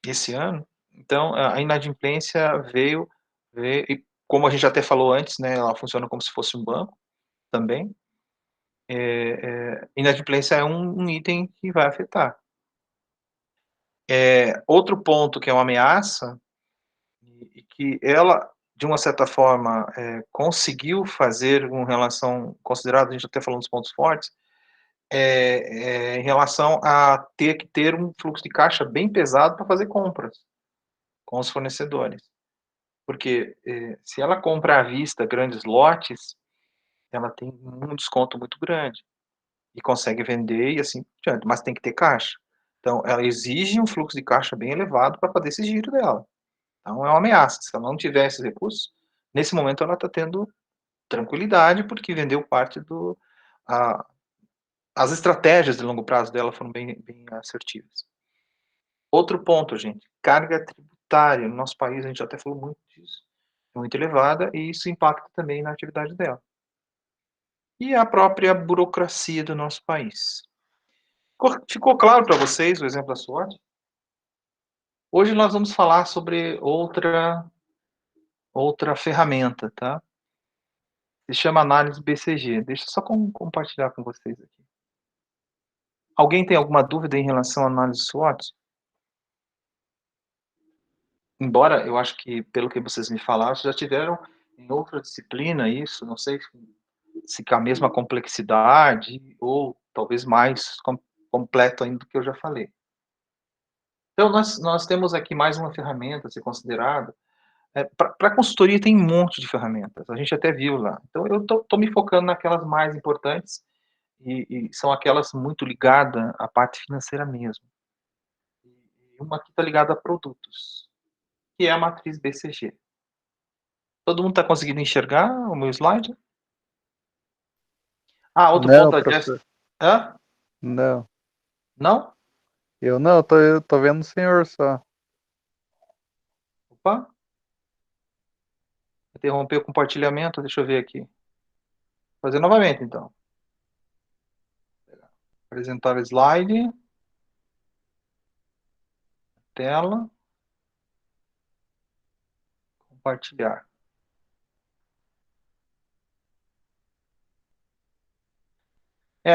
esse ano. Então, a inadimplência veio, e como a gente até falou antes, né, ela funciona como se fosse um banco também. Inadimplência é um item que vai afetar. Outro ponto que é uma ameaça, e que ela de uma certa forma, conseguiu fazer com relação, considerado, a gente até falando dos pontos fortes, em relação a ter que ter um fluxo de caixa bem pesado para fazer compras com os fornecedores. Porque se ela compra à vista grandes lotes, ela tem um desconto muito grande e consegue vender e assim por diante, mas tem que ter caixa. Então, ela exige um fluxo de caixa bem elevado para fazer esse giro dela. Então, é uma ameaça. Se ela não tiver esses recursos, nesse momento ela está tendo tranquilidade, porque vendeu parte do. As estratégias de longo prazo dela foram bem assertivas. Outro ponto, gente, carga tributária. No nosso país, a gente até falou muito disso, é muito elevada, e isso impacta também na atividade dela. E a própria burocracia do nosso país. Ficou claro para vocês o exemplo da SWOT? Hoje nós vamos falar sobre outra ferramenta, tá? Se chama análise BCG. Deixa eu só compartilhar com vocês aqui. Alguém tem alguma dúvida em relação à análise SWOT? Embora eu acho que, pelo que vocês me falaram, já tiveram em outra disciplina isso, não sei se com a mesma complexidade ou talvez mais completo ainda do que eu já falei. Então, nós temos aqui mais uma ferramenta a ser considerada. Para consultoria tem um monte de ferramentas, a gente até viu lá. Então, eu estou me focando naquelas mais importantes e são aquelas muito ligadas à parte financeira mesmo. E uma aqui está ligada a produtos, que é a matriz BCG. Todo mundo está conseguindo enxergar o meu slide? Outro Não, ponto da professor. Jéssica. Hã? Não. Não? Eu não, eu tô vendo o senhor só. Opa. Interrompeu o compartilhamento, deixa eu ver aqui. Vou fazer novamente, então. Apresentar o slide. Tela. Compartilhar.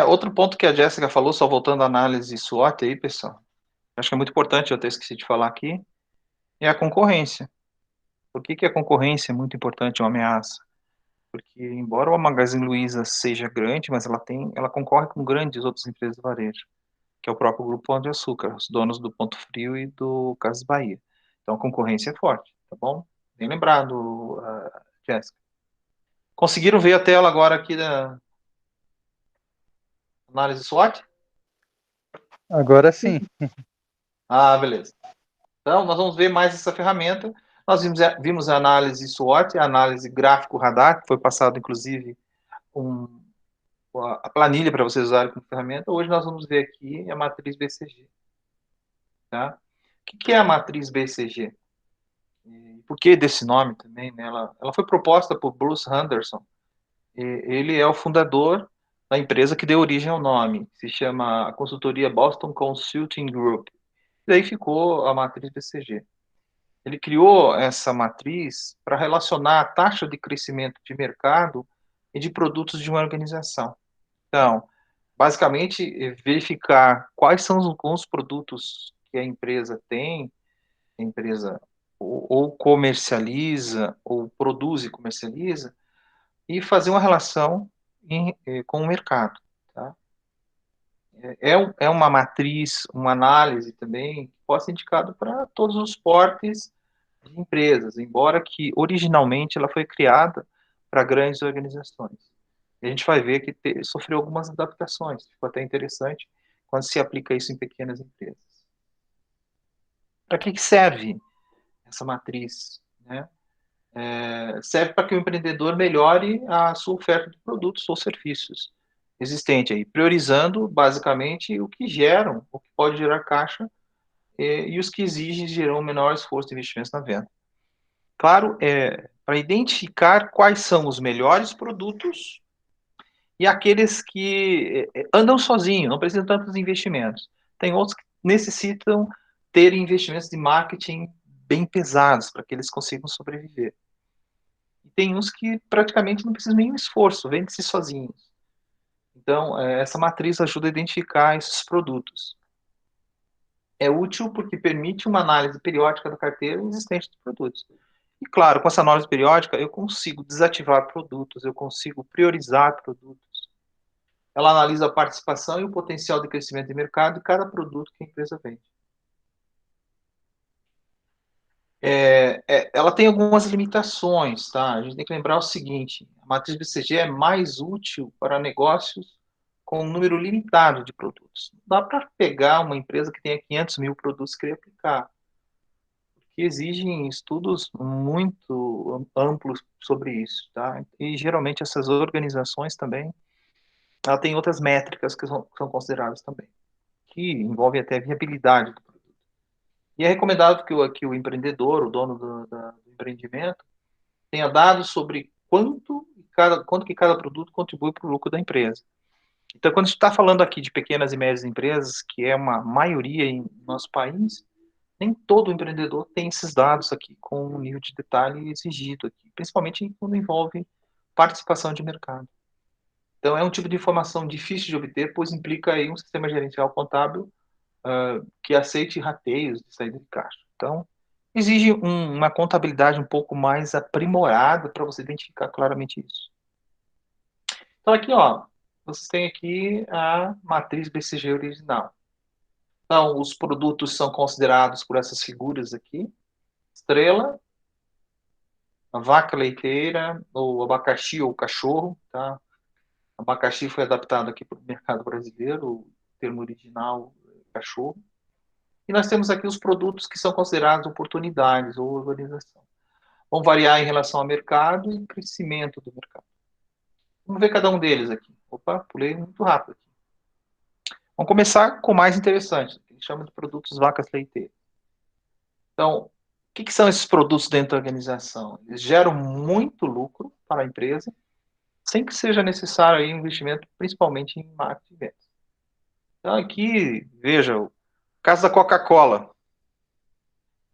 Outro ponto que a Jéssica falou, só voltando à análise SWOT aí, pessoal. Acho que é muito importante, eu até esqueci de falar aqui, é a concorrência. Por que a concorrência é muito importante, é uma ameaça? Porque, embora a Magazine Luiza seja grande, mas ela concorre com grandes outras empresas de varejo, que é o próprio Grupo Pão de Açúcar, os donos do Ponto Frio e do Casas Bahia. Então, a concorrência é forte, tá bom? Bem lembrado, Jéssica. Conseguiram ver a tela agora aqui da análise SWOT? Agora sim. Beleza. Então, nós vamos ver mais essa ferramenta. Nós vimos a análise SWOT, a análise gráfico-radar, que foi passado, inclusive, a planilha para vocês usarem como ferramenta. Hoje nós vamos ver aqui a matriz BCG. Tá? O que é a matriz BCG? Por que desse nome também? Né? Ela foi proposta por Bruce Henderson. Ele é o fundador da empresa que deu origem ao nome. Se chama a consultoria Boston Consulting Group. E daí ficou a matriz BCG. Ele criou essa matriz para relacionar a taxa de crescimento de mercado e de produtos de uma organização. Então, basicamente, verificar quais são os produtos que a empresa tem, a empresa ou comercializa, ou produz e comercializa, e fazer uma relação com o mercado. Tá? É uma matriz, uma análise também, que pode ser indicado para todos os portes de empresas, embora que originalmente ela foi criada para grandes organizações. E a gente vai ver que sofreu algumas adaptações, ficou até interessante quando se aplica isso em pequenas empresas. Para que serve essa matriz? Né? Serve para que o empreendedor melhore a sua oferta de produtos ou serviços existente aí, priorizando basicamente o que geram, o que pode gerar caixa e os que exigem gerar um menor esforço de investimentos na venda. Claro, para identificar quais são os melhores produtos e aqueles que andam sozinhos, não precisam de tantos investimentos. Tem outros que necessitam ter investimentos de marketing bem pesados para que eles consigam sobreviver. E tem uns que praticamente não precisam nenhum esforço, vendem-se sozinhos. Então, essa matriz ajuda a identificar esses produtos. É útil porque permite uma análise periódica da carteira existente de produtos. E, claro, com essa análise periódica, eu consigo desativar produtos, eu consigo priorizar produtos. Ela analisa a participação e o potencial de crescimento de mercado de cada produto que a empresa vende. Ela tem algumas limitações, tá? A gente tem que lembrar o seguinte: a matriz BCG é mais útil para negócios com um número limitado de produtos. Não dá para pegar uma empresa que tenha 500 mil produtos e querer aplicar, porque exigem estudos muito amplos sobre isso, tá? E geralmente essas organizações também, ela tem outras métricas que são consideradas também, que envolvem até a viabilidade do produto. E é recomendado que o empreendedor, o dono do empreendimento, tenha dados sobre quanto que cada produto contribui para o lucro da empresa. Então, quando a gente está falando aqui de pequenas e médias empresas, que é uma maioria em nosso país, nem todo empreendedor tem esses dados aqui com um nível de detalhe exigido aqui, principalmente quando envolve participação de mercado. Então, é um tipo de informação difícil de obter, pois implica aí um sistema gerencial contábil que aceite rateios de saída de caixa. Então, exige uma contabilidade um pouco mais aprimorada para você identificar claramente isso. Então, aqui, ó, vocês têm aqui a matriz BCG original. Então, os produtos são considerados por essas figuras aqui: estrela, a vaca leiteira, ou abacaxi ou cachorro, tá? Abacaxi foi adaptado aqui para o mercado brasileiro, o termo original é cachorro. E nós temos aqui os produtos que são considerados oportunidades ou organização. Vão variar em relação ao mercado e crescimento do mercado. Vamos ver cada um deles aqui. Opa, pulei muito rápido aqui. Vamos começar com o mais interessante, que eles chamam de produtos vacas leiteiras. Então, o que são esses produtos dentro da organização? Eles geram muito lucro para a empresa, sem que seja necessário aí um investimento, principalmente em marketing e vendas. Então, aqui, veja, o caso da Coca-Cola.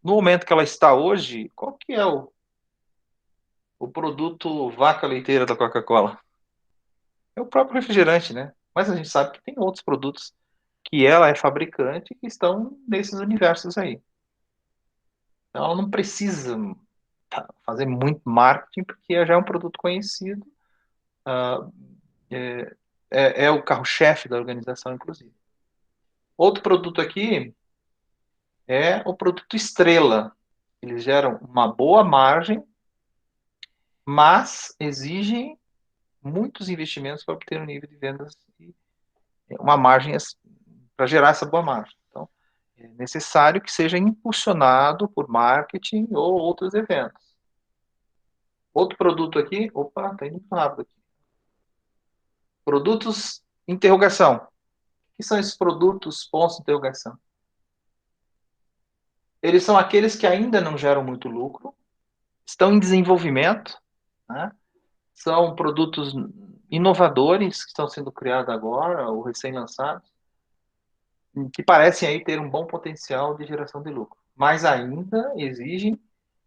No momento que ela está hoje, qual que é o produto vaca leiteira da Coca-Cola? É o próprio refrigerante, né? Mas a gente sabe que tem outros produtos que ela é fabricante que estão nesses universos aí. Então, ela não precisa fazer muito marketing, porque já é um produto conhecido, é o carro-chefe da organização, inclusive. Outro produto aqui é o produto estrela. Eles geram uma boa margem, mas exigem muitos investimentos para obter um nível de vendas e uma margem para gerar essa boa margem. Então, é necessário que seja impulsionado por marketing ou outros eventos. Outro produto aqui, opa, está indo muito rápido aqui. Produtos, interrogação. O que são esses produtos, pontos de interrogação? Eles são aqueles que ainda não geram muito lucro, estão em desenvolvimento, né? São produtos inovadores que estão sendo criados agora, ou recém-lançados, que parecem aí ter um bom potencial de geração de lucro, mas ainda exigem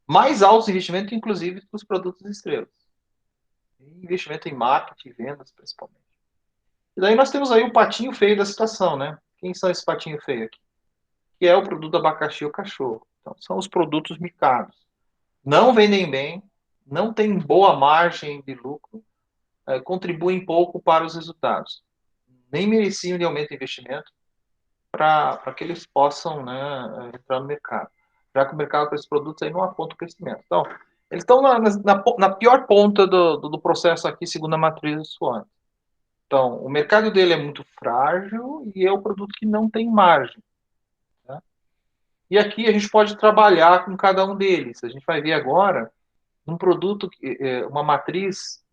mais altos investimentos, inclusive, para os produtos estrelas. Investimento em marketing e vendas, principalmente. E daí nós temos aí o patinho feio da situação, né? Quem são esses patinhos feios aqui? Que é o produto abacaxi ou cachorro. Então, são os produtos micados. Não vendem bem, não tem boa margem de lucro, contribuem pouco para os resultados. Nem mereciam de aumento de investimento para que eles possam, né, entrar no mercado. Já que o mercado para esses produtos aí não aponta o crescimento. Então, eles estão na pior ponta do processo aqui, segundo a matriz do SWOT. Então, o mercado dele é muito frágil e é o produto que não tem margem. Tá? E aqui a gente pode trabalhar com cada um deles. A gente vai ver agora um produto, uma matriz,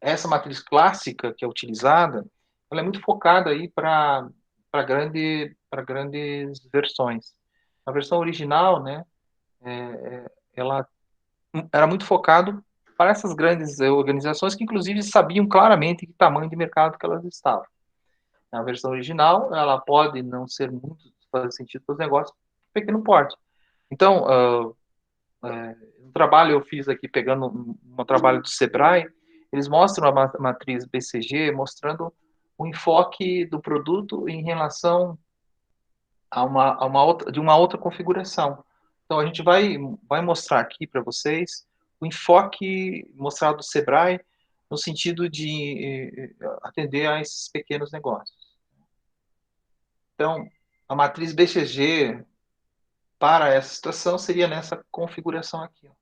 essa matriz clássica que é utilizada, ela é muito focada aí para grandes versões. A versão original, né, ela era muito focado para essas grandes organizações que, inclusive, sabiam claramente que tamanho de mercado que elas estavam. A versão original, ela pode não ser muito fazer sentido para os negócios de pequeno porte. Então, um trabalho eu fiz aqui, pegando um trabalho do Sebrae, eles mostram a matriz BCG, mostrando o enfoque do produto em relação a uma outra configuração. Então, a gente vai mostrar aqui para vocês o enfoque mostrado do Sebrae no sentido de atender a esses pequenos negócios. Então, a matriz BCG para essa situação seria nessa configuração aqui. Ó.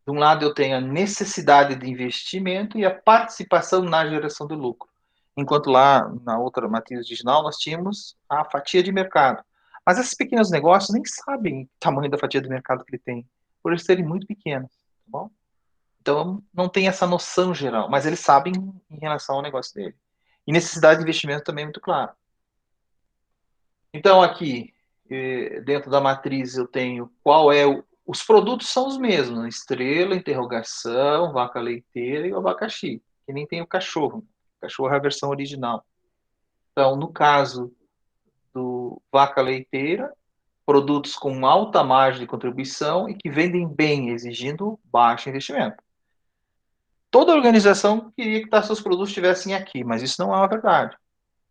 De um lado, eu tenho a necessidade de investimento e a participação na geração do lucro. Enquanto lá, na outra matriz original, nós tínhamos a fatia de mercado. Mas esses pequenos negócios nem sabem o tamanho da fatia de mercado que ele tem, por eles serem muito pequenos. Tá bom? Então, não tem essa noção geral, mas eles sabem em relação ao negócio dele. E necessidade de investimento também é muito claro. Então, aqui, dentro da matriz, eu tenho qual é os produtos são os mesmos, estrela, interrogação, vaca leiteira e o abacaxi, que nem tem o cachorro. O cachorro é a versão original. Então, no caso do vaca leiteira, produtos com alta margem de contribuição e que vendem bem, exigindo baixo investimento. Toda organização queria que seus produtos estivessem aqui, mas isso não é uma verdade.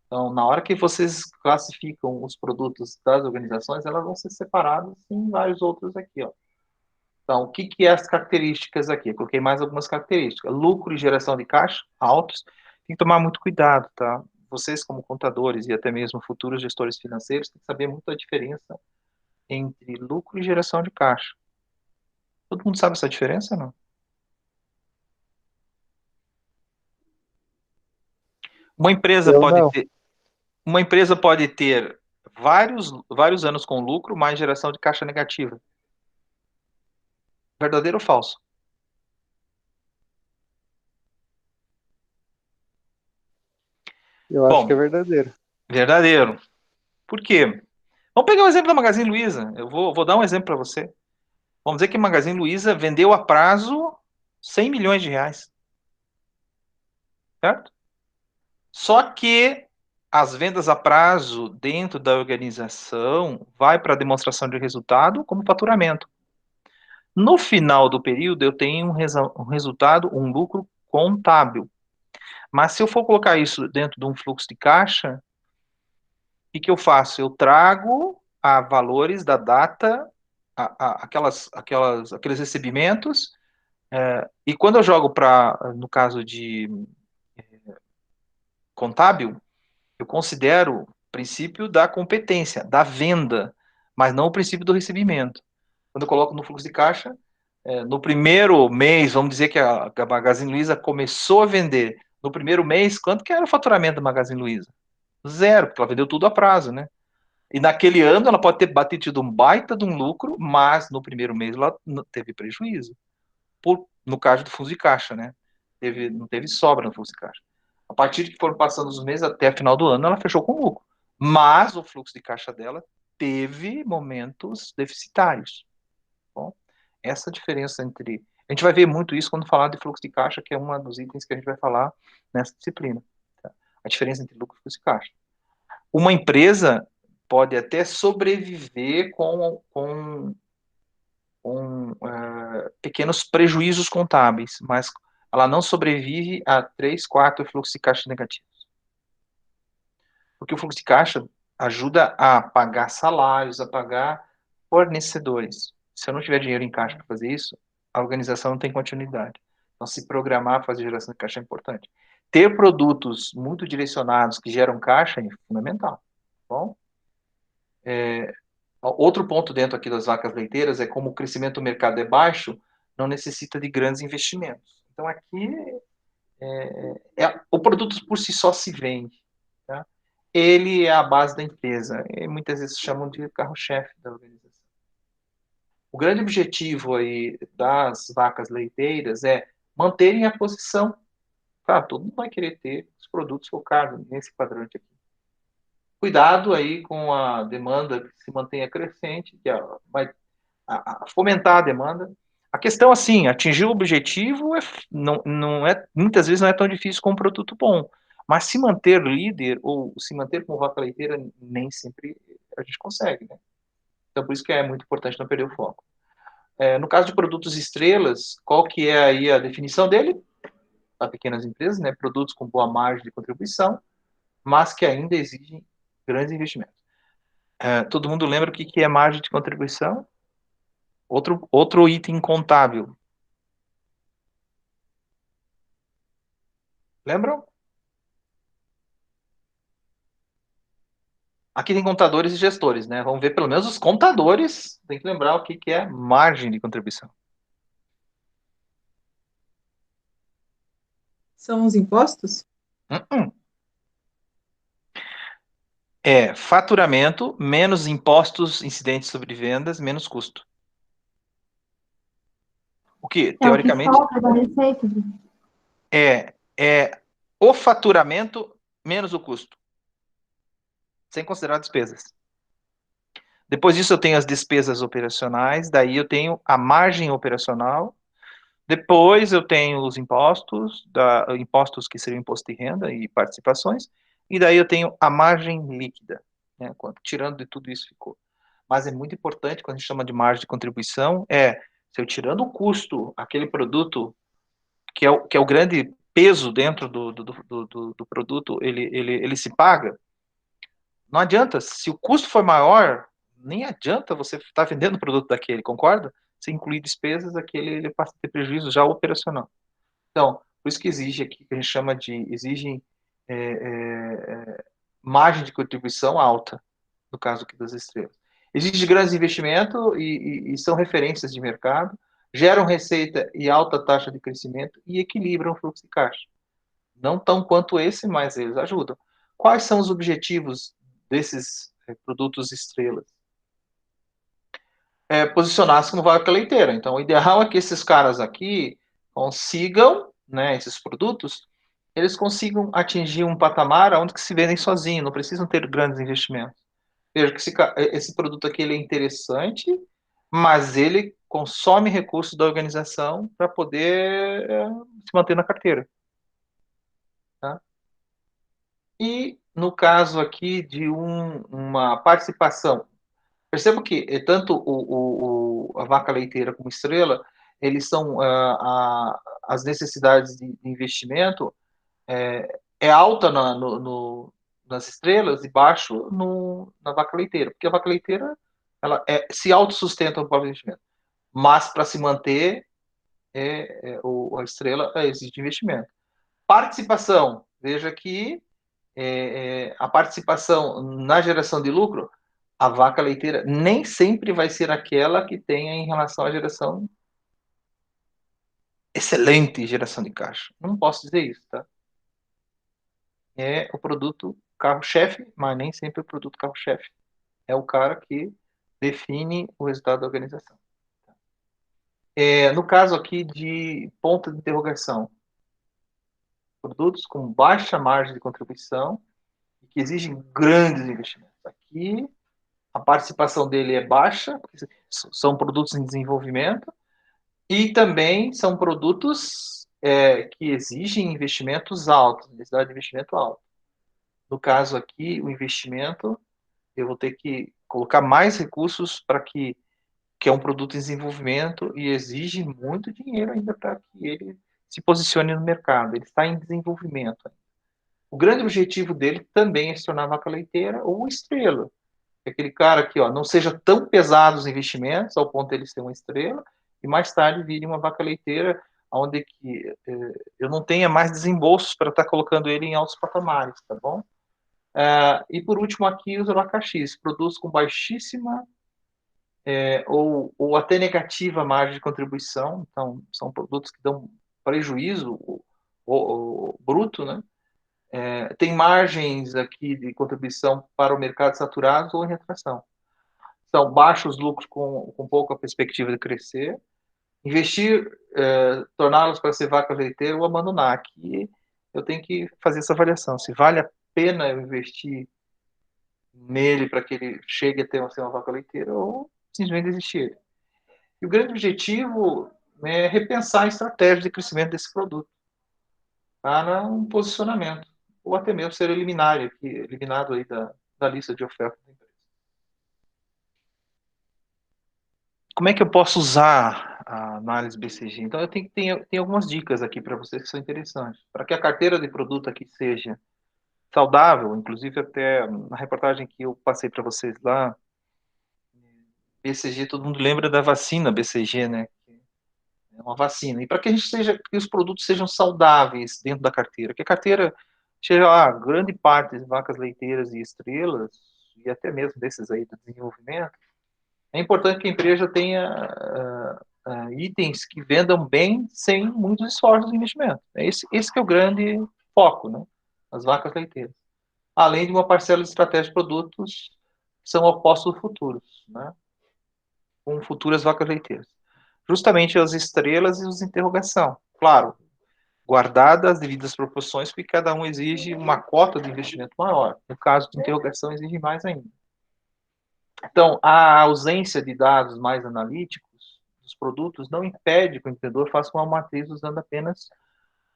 Então, na hora que vocês classificam os produtos das organizações, elas vão ser separadas em vários outros aqui, ó. Então, o que é as características aqui? Eu coloquei mais algumas características. Lucro e geração de caixa altos. Tem que tomar muito cuidado, tá? Vocês, como contadores e até mesmo futuros gestores financeiros, têm que saber muito a diferença entre lucro e geração de caixa. Todo mundo sabe essa diferença, não? Uma empresa pode ter vários anos com lucro, mais geração de caixa negativa. Verdadeiro ou falso? Eu acho que é verdadeiro. Verdadeiro. Por quê? Vamos pegar o exemplo da Magazine Luiza. Eu vou dar um exemplo para você. Vamos dizer que a Magazine Luiza vendeu a prazo 100 milhões de reais. Certo? Só que as vendas a prazo dentro da organização vai para a demonstração de resultado como faturamento. No final do período, eu tenho um resultado, um lucro contábil. Mas se eu for colocar isso dentro de um fluxo de caixa, o que eu faço? Eu trago a valores da data, aqueles recebimentos, e quando eu jogo no caso de contábil, eu considero o princípio da competência, da venda, mas não o princípio do recebimento. Quando eu coloco no fluxo de caixa, no primeiro mês, vamos dizer que a Magazine Luiza começou a vender. No primeiro mês, quanto que era o faturamento da Magazine Luiza? 0, porque ela vendeu tudo a prazo, né? E naquele ano ela pode ter batido um baita de um lucro, mas no primeiro mês ela teve prejuízo. No caso do fluxo de caixa, né? Não teve sobra no fluxo de caixa. A partir de que foram passando os meses até a final do ano, ela fechou com lucro. Mas o fluxo de caixa dela teve momentos deficitários. Bom, essa diferença entre... A gente vai ver muito isso quando falar de fluxo de caixa, que é um dos itens que a gente vai falar nessa disciplina. Tá? A diferença entre lucro e fluxo de caixa. Uma empresa pode até sobreviver com pequenos prejuízos contábeis, mas ela não sobrevive a 3, 4 fluxos de caixa negativos. Porque o fluxo de caixa ajuda a pagar salários, a pagar fornecedores. Se eu não tiver dinheiro em caixa para fazer isso, a organização não tem continuidade. Então, se programar para fazer geração de caixa é importante. Ter produtos muito direcionados que geram caixa é fundamental. Bom? Outro ponto dentro aqui das vacas leiteiras é como o crescimento do mercado é baixo, não necessita de grandes investimentos. Então, aqui, o produto por si só se vende. Tá? Ele é a base da empresa. E muitas vezes chamam de carro-chefe da organização. O grande objetivo aí das vacas leiteiras é manterem a posição. Claro, todo mundo vai querer ter os produtos focados nesse quadrante aqui. Cuidado aí com a demanda que se mantenha crescente, que vai fomentar a demanda. A questão, assim, atingir o objetivo muitas vezes não é tão difícil com um produto bom. Mas se manter líder ou se manter como vaca leiteira, nem sempre a gente consegue, né? Então, por isso que é muito importante não perder o foco. No caso de produtos estrelas, qual que é aí a definição dele? Para pequenas empresas, né? Produtos com boa margem de contribuição, mas que ainda exigem grandes investimentos. Todo mundo lembra o que é margem de contribuição? Outro item contábil. Lembram? Aqui tem contadores e gestores, né? Vamos ver pelo menos os contadores. Tem que lembrar o que é margem de contribuição. São os impostos? É faturamento menos impostos incidentes sobre vendas, menos custo. O que, teoricamente, É o que sobra da receita. é o faturamento menos o custo, sem considerar despesas. Depois disso eu tenho as despesas operacionais, daí eu tenho a margem operacional, depois eu tenho os impostos, impostos que seriam imposto de renda e participações, e daí eu tenho a margem líquida, né, tirando de tudo isso ficou. Mas é muito importante, quando a gente chama de margem de contribuição, se eu tirando o custo, aquele produto, que é o grande peso dentro do produto, ele se paga, não adianta, se o custo for maior, nem adianta você estar vendendo o produto daquele, concorda? Se incluir despesas, ele passa a ter prejuízo já operacional. Então, por isso que exige aqui, que a gente chama de, margem de contribuição alta, no caso aqui das estrelas. Exige grandes investimentos e são referências de mercado, geram receita e alta taxa de crescimento e equilibram o fluxo de caixa. Não tão quanto esse, mas eles ajudam. Quais são os objetivos desses produtos estrelas? Posicionar-se como vaca leiteira. Então, o ideal é que esses caras aqui consigam, né, esses produtos, eles consigam atingir um patamar onde que se vendem sozinhos, não precisam ter grandes investimentos. Veja que esse produto aqui ele é interessante, mas ele consome recursos da organização para poder se manter na carteira. Tá? E no caso aqui de uma participação, perceba que tanto a vaca leiteira como estrela, eles são as necessidades de investimento alta nas estrelas e baixo na vaca leiteira, porque a vaca leiteira ela se autossustenta no próprio investimento, mas para se manter a estrela exige investimento. Participação, veja que a participação na geração de lucro, a vaca leiteira nem sempre vai ser aquela que tenha em relação à geração excelente geração de caixa. Não posso dizer isso, tá? É o produto carro-chefe, mas nem sempre o produto carro-chefe. É o cara que define o resultado da organização. No caso aqui de ponto de interrogação, produtos com baixa margem de contribuição e que exigem grandes investimentos. Aqui, a participação dele é baixa, são produtos em desenvolvimento, e também são produtos que exigem investimentos altos, necessidade de investimento alto. No caso aqui, o investimento, eu vou ter que colocar mais recursos para que é um produto em desenvolvimento e exige muito dinheiro ainda para que ele se posicione no mercado. Ele está em desenvolvimento. O grande objetivo dele também é se tornar vaca leiteira ou estrela. Aquele cara que não seja tão pesado os investimentos, ao ponto de ele ser uma estrela, e mais tarde vire uma vaca leiteira, onde eu não tenha mais desembolsos para estar colocando ele em altos patamares, tá bom? E por último aqui, os abacaxis, produtos com baixíssima ou até negativa margem de contribuição, então são produtos que dão prejuízo o bruto, né? Tem margens aqui de contribuição para o mercado saturados ou em retração. São baixos lucros com pouca perspectiva de crescer. Investir, torná-los para ser vaca leiteira ou abandonar. Aqui eu tenho que fazer essa avaliação. Se vale a pena eu investir nele para que ele chegue a ser uma vaca leiteira ou simplesmente desistir. E o grande objetivo é repensar a estratégia de crescimento desse produto para um posicionamento, ou até mesmo ser eliminado aí da lista de ofertas da empresa. Como é que eu posso usar a análise BCG? Então, eu tenho algumas dicas aqui para vocês que são interessantes. Para que a carteira de produto aqui seja saudável, inclusive até na reportagem que eu passei para vocês lá, BCG, todo mundo lembra da vacina BCG, né? É uma vacina. E para que que os produtos sejam saudáveis dentro da carteira, que a carteira seja lá, grande parte de vacas leiteiras e estrelas, e até mesmo desses aí do desenvolvimento, é importante que a empresa tenha itens que vendam bem sem muitos esforços de investimento. Esse que é o grande foco, né? As vacas leiteiras. Além de uma parcela de estratégia de produtos que são opostos futuros, né? Com futuras vacas leiteiras. Justamente as estrelas e os interrogação. Claro, guardadas as devidas proporções, porque cada um exige uma cota de investimento maior. No caso de interrogação, exige mais ainda. Então, a ausência de dados mais analíticos dos produtos não impede que o empreendedor faça uma matriz usando apenas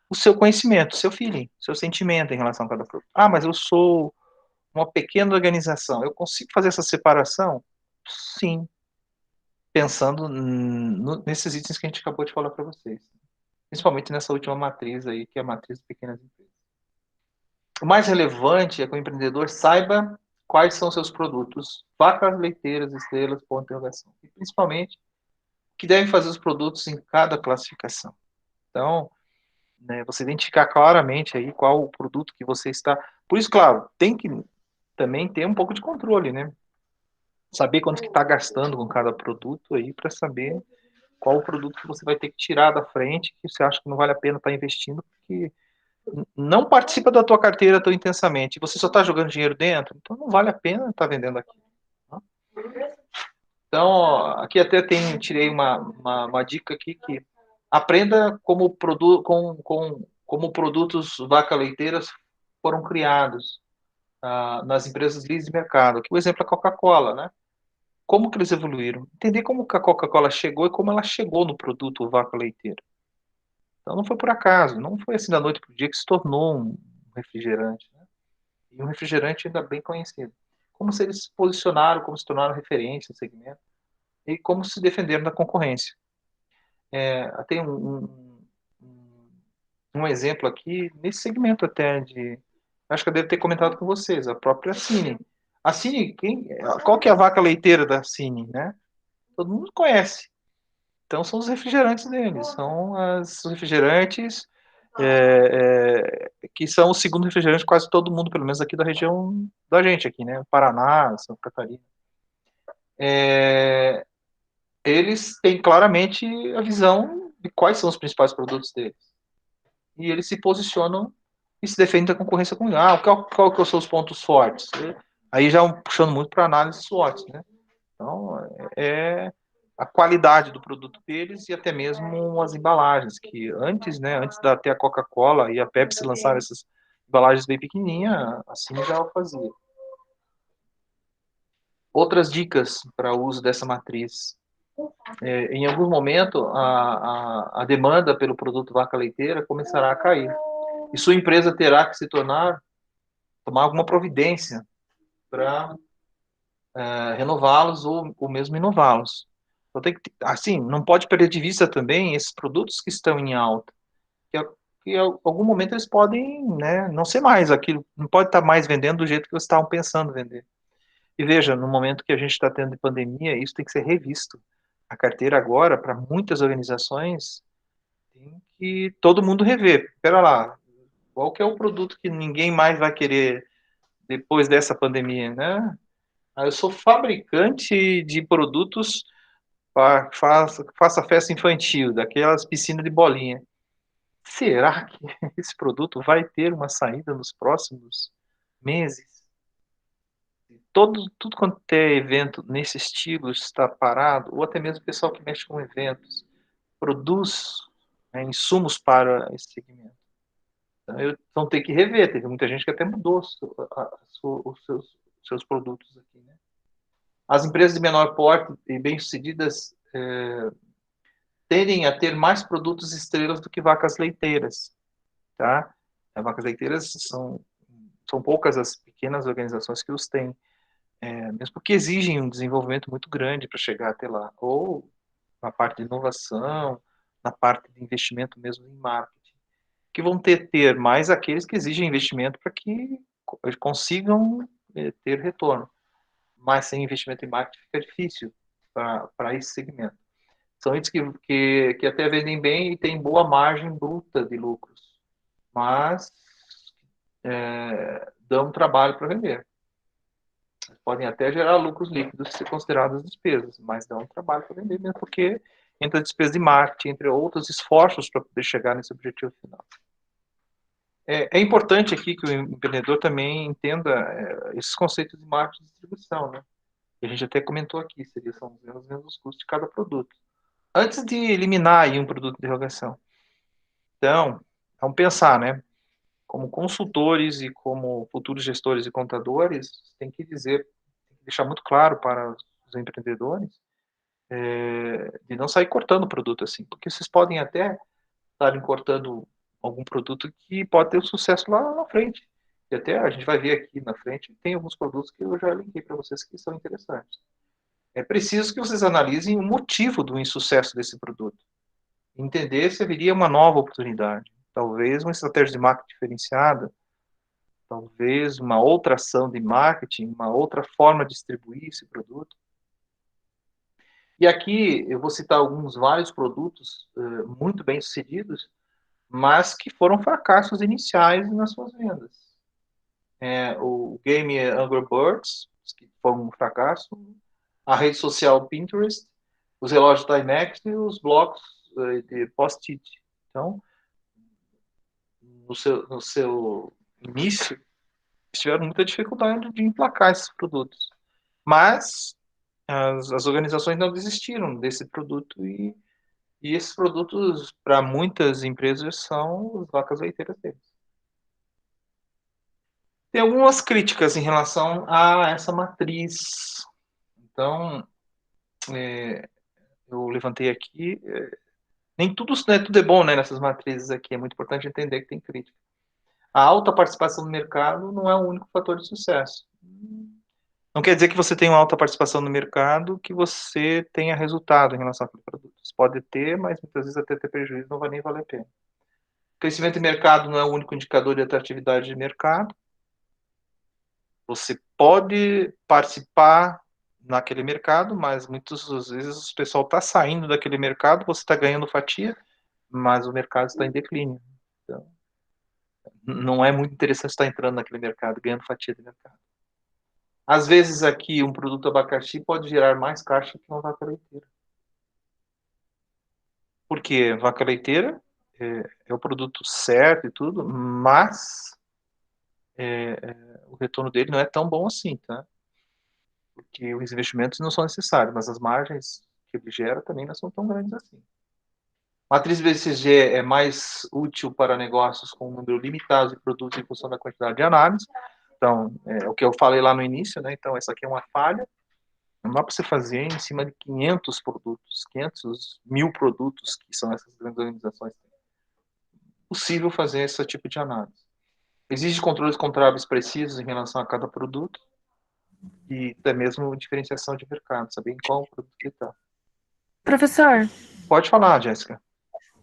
o seu conhecimento, o seu feeling, o seu sentimento em relação a cada produto. Ah, mas eu sou uma pequena organização, eu consigo fazer essa separação? Sim, pensando nesses itens que a gente acabou de falar para vocês. Principalmente nessa última matriz aí, que é a matriz de pequenas empresas. O mais relevante é que o empreendedor saiba quais são seus produtos, vacas leiteiras, estrelas, ponto de interrogação. E principalmente, que devem fazer os produtos em cada classificação. Então, né, você identificar claramente aí qual o produto que você está... Por isso, claro, tem que também ter um pouco de controle, né? Saber quanto que está gastando com cada produto aí, para saber qual o produto que você vai ter que tirar da frente, que você acha que não vale a pena estar investindo, porque não participa da tua carteira tão intensamente, você só está jogando dinheiro dentro, então não vale a pena estar vendendo aqui. Tá? Então, aqui até tirei uma dica aqui, que aprenda como produtos vaca leiteiras foram criados nas empresas líderes de mercado. Aqui o exemplo é a Coca-Cola, né? Como que eles evoluíram? Entender como que a Coca-Cola chegou e como ela chegou no produto vaca leiteira. Então não foi por acaso, não foi assim da noite para o dia que se tornou um refrigerante. Né? E um refrigerante ainda bem conhecido. Como se eles se posicionaram, como se tornaram referência no segmento e como se defenderam da concorrência. Tem um exemplo aqui, nesse segmento até acho que eu devo ter comentado com vocês, a própria Cine. A Cine, qual que é a vaca leiteira da Cine, né? Todo mundo conhece. Então, são os refrigerantes deles. São os refrigerantes que são o segundo refrigerante de quase todo mundo, pelo menos aqui da região da gente, aqui, né? Paraná, Santa Catarina. Eles têm claramente a visão de quais são os principais produtos deles. E eles se posicionam e se defendem da concorrência com qual que são os pontos fortes? Aí já puxando muito para análise SWOT, né? Então, a qualidade do produto deles e até mesmo as embalagens, que antes da até a Coca-Cola e a Pepsi lançaram essas embalagens bem pequenininhas, assim já o fazia. Outras dicas para o uso dessa matriz. Em algum momento, a demanda pelo produto vaca leiteira começará a cair. E sua empresa terá que tomar alguma providência para renová-los ou mesmo inová-los. Então, assim, não pode perder de vista também esses produtos que estão em alta, que em algum momento eles podem, né, não ser mais aquilo, não pode estar mais vendendo do jeito que vocês estavam pensando vender. E veja, no momento que a gente está tendo de pandemia, isso tem que ser revisto. A carteira agora, para muitas organizações, tem que todo mundo rever. Espera lá, qual que é o produto que ninguém mais vai querer depois dessa pandemia, né? Eu sou fabricante de produtos faça festa infantil, daquelas piscinas de bolinha. Será que esse produto vai ter uma saída nos próximos meses? Tudo quanto é evento nesse estilo está parado, ou até mesmo o pessoal que mexe com eventos, produz insumos para esse segmento. Então, vão ter que rever. Teve muita gente que até mudou os seus produtos aqui, né? As empresas de menor porte e bem-sucedidas tendem a ter mais produtos estrelas do que vacas leiteiras, tá? As vacas leiteiras são poucas as pequenas organizações que os têm, mesmo porque exigem um desenvolvimento muito grande para chegar até lá, ou na parte de inovação, na parte de investimento mesmo em marketing, que vão ter mais aqueles que exigem investimento para que consigam ter retorno. Mas sem investimento em marketing fica difícil para esse segmento. São itens que até vendem bem e têm boa margem bruta de lucros, mas dão trabalho para vender. Podem até gerar lucros líquidos se consideradas despesas, mas dão trabalho para vender mesmo, porque entra despesa de marketing, entre outros esforços para poder chegar nesse objetivo final. É importante aqui que o empreendedor também entenda esses conceitos de marketing e distribuição, né? Que a gente até comentou aqui, são os mesmos custos de cada produto. Antes de eliminar aí um produto de interrogação. Então, vamos pensar, né? Como consultores e como futuros gestores e contadores, tem que deixar muito claro para os empreendedores de não sair cortando o produto assim, porque vocês podem até estarem cortando algum produto que pode ter um sucesso lá na frente. E até a gente vai ver aqui na frente, tem alguns produtos que eu já linkei para vocês que são interessantes. É preciso que vocês analisem o motivo do insucesso desse produto. Entender se haveria uma nova oportunidade. Talvez uma estratégia de marketing diferenciada, talvez uma outra ação de marketing, uma outra forma de distribuir esse produto. E aqui eu vou citar vários produtos muito bem sucedidos, mas que foram fracassos iniciais nas suas vendas. O game Angry Birds, que foi um fracasso, a rede social Pinterest, os relógios Timex e os blocos de Post-it. Então, no seu início, eles tiveram muita dificuldade de emplacar esses produtos. Mas as organizações não desistiram desse produto e esses produtos, para muitas empresas, são as vacas leiteiras deles. Tem algumas críticas em relação a essa matriz. Então, eu levantei aqui. Nem tudo é bom, né, nessas matrizes aqui. É muito importante entender que tem crítica. A alta participação no mercado não é o único fator de sucesso. Não quer dizer que você tem uma alta participação no mercado que você tenha resultado em relação àquele produto. Você pode ter, mas muitas vezes até ter prejuízo não vai nem valer a pena. Crescimento de mercado não é o único indicador de atratividade de mercado. Você pode participar naquele mercado, mas muitas vezes o pessoal está saindo daquele mercado, você está ganhando fatia, mas o mercado está em declínio. Então, não é muito interessante estar entrando naquele mercado, ganhando fatia de mercado. Às vezes aqui um produto abacaxi pode gerar mais caixa que uma vaca leiteira. Porque vaca leiteira é o produto certo e tudo, mas o retorno dele não é tão bom assim, tá? Porque os investimentos não são necessários, mas as margens que ele gera também não são tão grandes assim. Matriz BCG é mais útil para negócios com um número limitado de produtos em função da quantidade de análise. Então, o que eu falei lá no início, né? Então, essa aqui é uma falha. Não dá para você fazer em cima de 500 produtos, 500 mil produtos, que são essas grandes organizações. É possível fazer esse tipo de análise. Exige controles contábeis precisos em relação a cada produto e até mesmo diferenciação de mercado, saber em qual produto que está. Professor, Pode falar, Jéssica.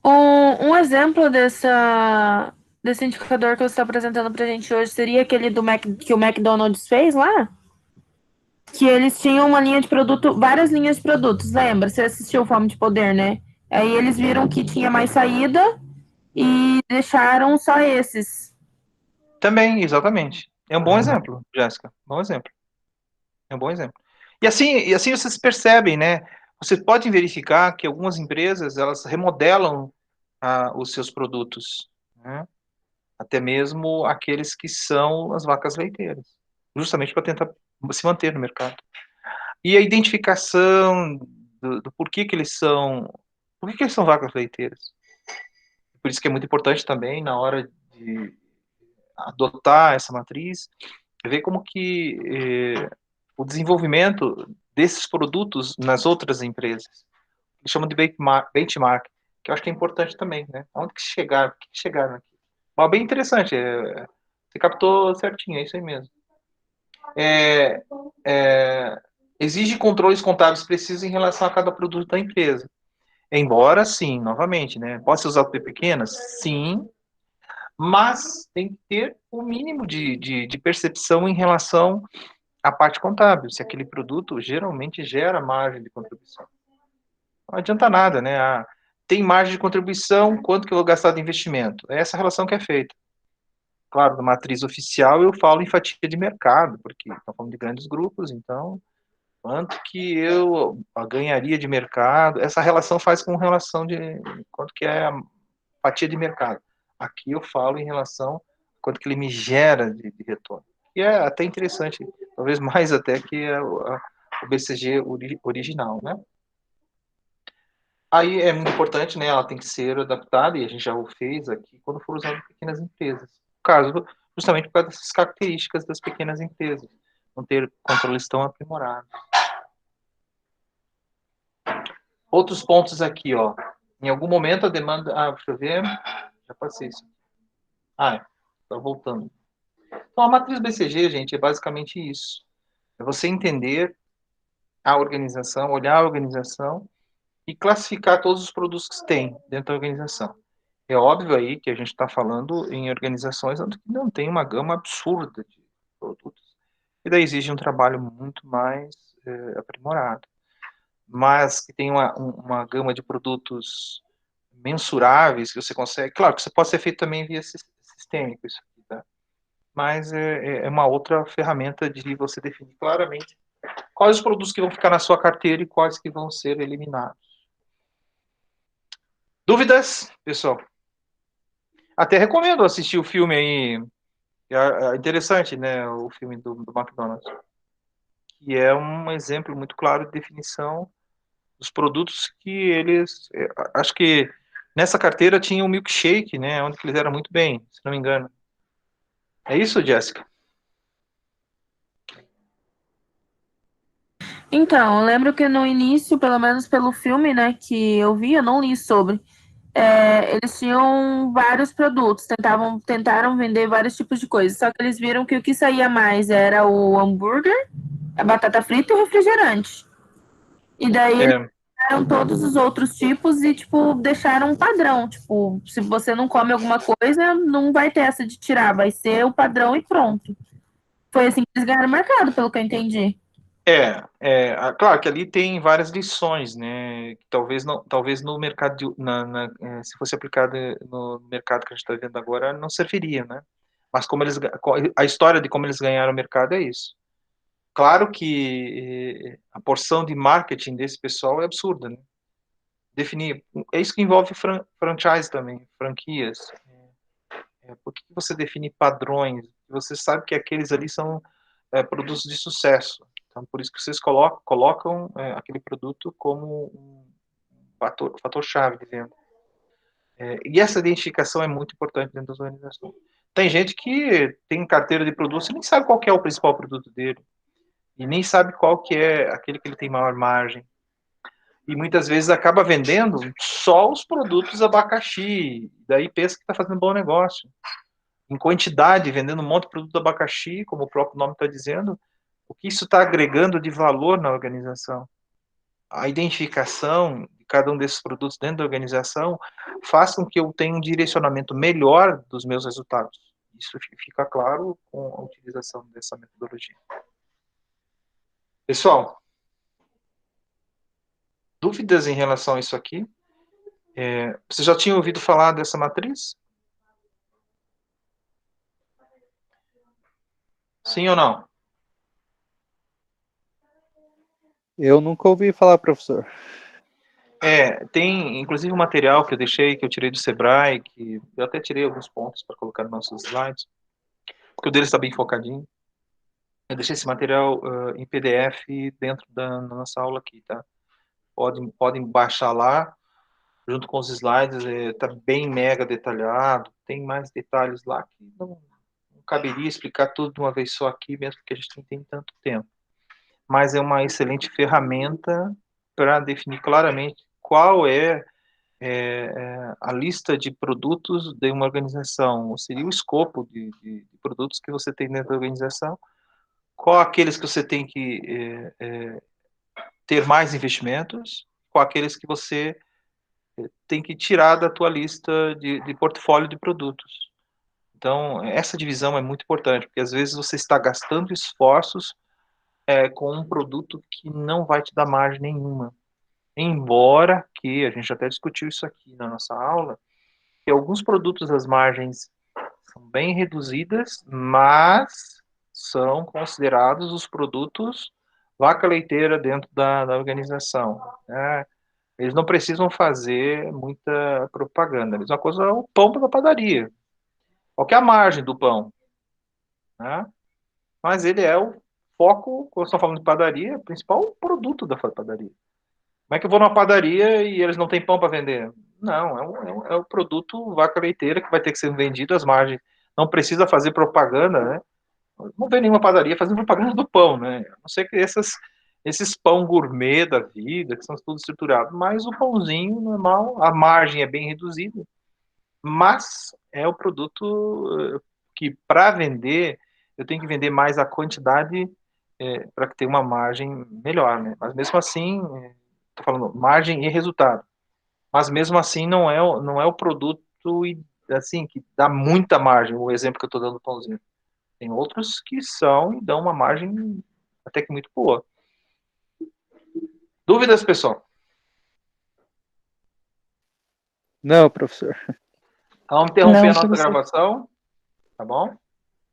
Um exemplo desse indicador que você está apresentando para a gente hoje seria aquele que o McDonald's fez lá? Que eles tinham uma linha de produto, várias linhas de produtos, lembra? Você assistiu Fome de Poder, né? Aí eles viram que tinha mais saída e deixaram só esses. Também, exatamente. É um bom exemplo, Jéssica. Bom exemplo. É um bom exemplo. E assim vocês percebem, né? Vocês podem verificar que algumas empresas, elas remodelam os seus produtos, né? Até mesmo aqueles que são as vacas leiteiras, justamente para tentar se manter no mercado. E a identificação do porquê que eles são vacas leiteiras. Por isso que é muito importante também, na hora de adotar essa matriz, ver como que o desenvolvimento desses produtos nas outras empresas, eles chamam de benchmark, que eu acho que é importante também, né? Onde que chegaram aqui? Mas bem interessante, você captou certinho, é isso aí mesmo. Exige controles contábeis precisos em relação a cada produto da empresa. Embora, sim, novamente, né? Pode ser usado por pequenas? Sim, mas tem que ter o mínimo de percepção em relação a parte contábil, se aquele produto geralmente gera margem de contribuição. Não adianta nada, né? Tem margem de contribuição, quanto que eu vou gastar de investimento? É essa relação que é feita. Claro, na matriz oficial eu falo em fatia de mercado, porque estamos falando de grandes grupos, então, quanto que eu ganharia de mercado? Essa relação faz com relação de quanto que é a fatia de mercado. Aqui eu falo em relação a quanto que ele me gera de retorno. E é até interessante, talvez mais até que o BCG original, né? Aí é muito importante, né? Ela tem que ser adaptada, e a gente já o fez aqui, quando for usado em pequenas empresas. No caso, justamente por causa dessas características das pequenas empresas, não ter controles tão aprimorados. Outros pontos aqui, ó. Em algum momento a demanda... deixa eu ver. Já passei isso. Tá voltando. Então, a matriz BCG, gente, é basicamente isso. É você entender a organização, olhar a organização e classificar todos os produtos que tem dentro da organização. É óbvio aí que a gente está falando em organizações onde não tem uma gama absurda de produtos. E daí exige um trabalho muito mais aprimorado. Mas que tem uma gama de produtos mensuráveis que você consegue... Claro que isso pode ser feito também via sistêmico, isso aqui, tá? Mas é uma outra ferramenta de você definir claramente quais os produtos que vão ficar na sua carteira e quais que vão ser eliminados. Dúvidas, pessoal? Até recomendo assistir o filme aí. É interessante, né? O filme do McDonald's. Que é um exemplo muito claro de definição dos produtos que eles... acho que nessa carteira tinha um milkshake, né? Onde eles eram muito bem, se não me engano. É isso, Jéssica? Então, eu lembro que no início, pelo menos pelo filme, né, que eu vi, eu não li sobre, eles tinham vários produtos, tentaram vender vários tipos de coisas, só que eles viram que o que saía mais era o hambúrguer, a batata frita e o refrigerante. E daí eles fizeram todos os outros tipos e, tipo, deixaram um padrão. Tipo, se você não come alguma coisa, não vai ter essa de tirar, vai ser o padrão e pronto. Foi assim que eles ganharam mercado, pelo que eu entendi. Claro que ali tem várias lições, né? Que talvez no mercado, se fosse aplicado no mercado que a gente está vendo agora, não serviria, né? Mas a história de como eles ganharam o mercado é isso. Claro que a porção de marketing desse pessoal é absurda, né? Definir, é isso que envolve franchise também, franquias. Por que você define padrões? Você sabe que aqueles ali são produtos de sucesso. Então, por isso que vocês colocam aquele produto como um fator-chave de venda. E essa identificação é muito importante dentro das organizações. Tem gente que tem carteira de produtos e nem sabe qual que é o principal produto dele. E nem sabe qual que é aquele que ele tem maior margem. E muitas vezes acaba vendendo só os produtos abacaxi. Daí pensa que está fazendo um bom negócio. Em quantidade, vendendo um monte de produto abacaxi, como o próprio nome está dizendo, o que isso está agregando de valor na organização? A identificação de cada um desses produtos dentro da organização faz com que eu tenha um direcionamento melhor dos meus resultados. Isso fica claro com a utilização dessa metodologia. Pessoal, dúvidas em relação a isso aqui? Você já tinha ouvido falar dessa matriz? Sim ou não? Eu nunca ouvi falar, professor. Tem inclusive um material que eu deixei, que eu tirei do Sebrae, que eu até tirei alguns pontos para colocar nos nossos slides, porque o dele está bem focadinho. Eu deixei esse material em PDF dentro da nossa aula aqui, tá? Podem baixar lá, junto com os slides, está bem mega detalhado, tem mais detalhes lá que não caberia explicar tudo de uma vez só aqui, mesmo porque a gente não tem tanto tempo. Mas é uma excelente ferramenta para definir claramente qual é a lista de produtos de uma organização, ou seria o escopo de produtos que você tem dentro da organização, qual aqueles que você tem que ter mais investimentos, qual aqueles que você tem que tirar da tua lista de portfólio de produtos. Então, essa divisão é muito importante, porque às vezes você está gastando esforços com um produto que não vai te dar margem nenhuma. Embora que, a gente até discutiu isso aqui na nossa aula, que alguns produtos as margens são bem reduzidas, mas são considerados os produtos vaca leiteira dentro da organização, né? Eles não precisam fazer muita propaganda. A mesma coisa é o pão da padaria. Qual que é a margem do pão? Né? Mas ele é o foco, quando estão falando de padaria, o principal produto da padaria. Como é que eu vou numa padaria e eles não têm pão para vender? Não, é o produto vaca leiteira que vai ter que ser vendido às margens. Não precisa fazer propaganda, né? Não vê nenhuma padaria fazendo propaganda do pão, né? A não ser que esses pão gourmet da vida, que são tudo estruturados, mas o pãozinho normal, a margem é bem reduzida, mas é o produto que, para vender, eu tenho que vender mais a quantidade para ter uma margem melhor, né? Mas mesmo assim, estou falando margem e resultado, mas mesmo assim não é o produto assim, que dá muita margem, o exemplo que eu estou dando do pãozinho. Tem outros que são e dão uma margem até que muito boa. Dúvidas, pessoal? Não, professor. Vamos interromper Não, a nossa professor. gravação, tá bom?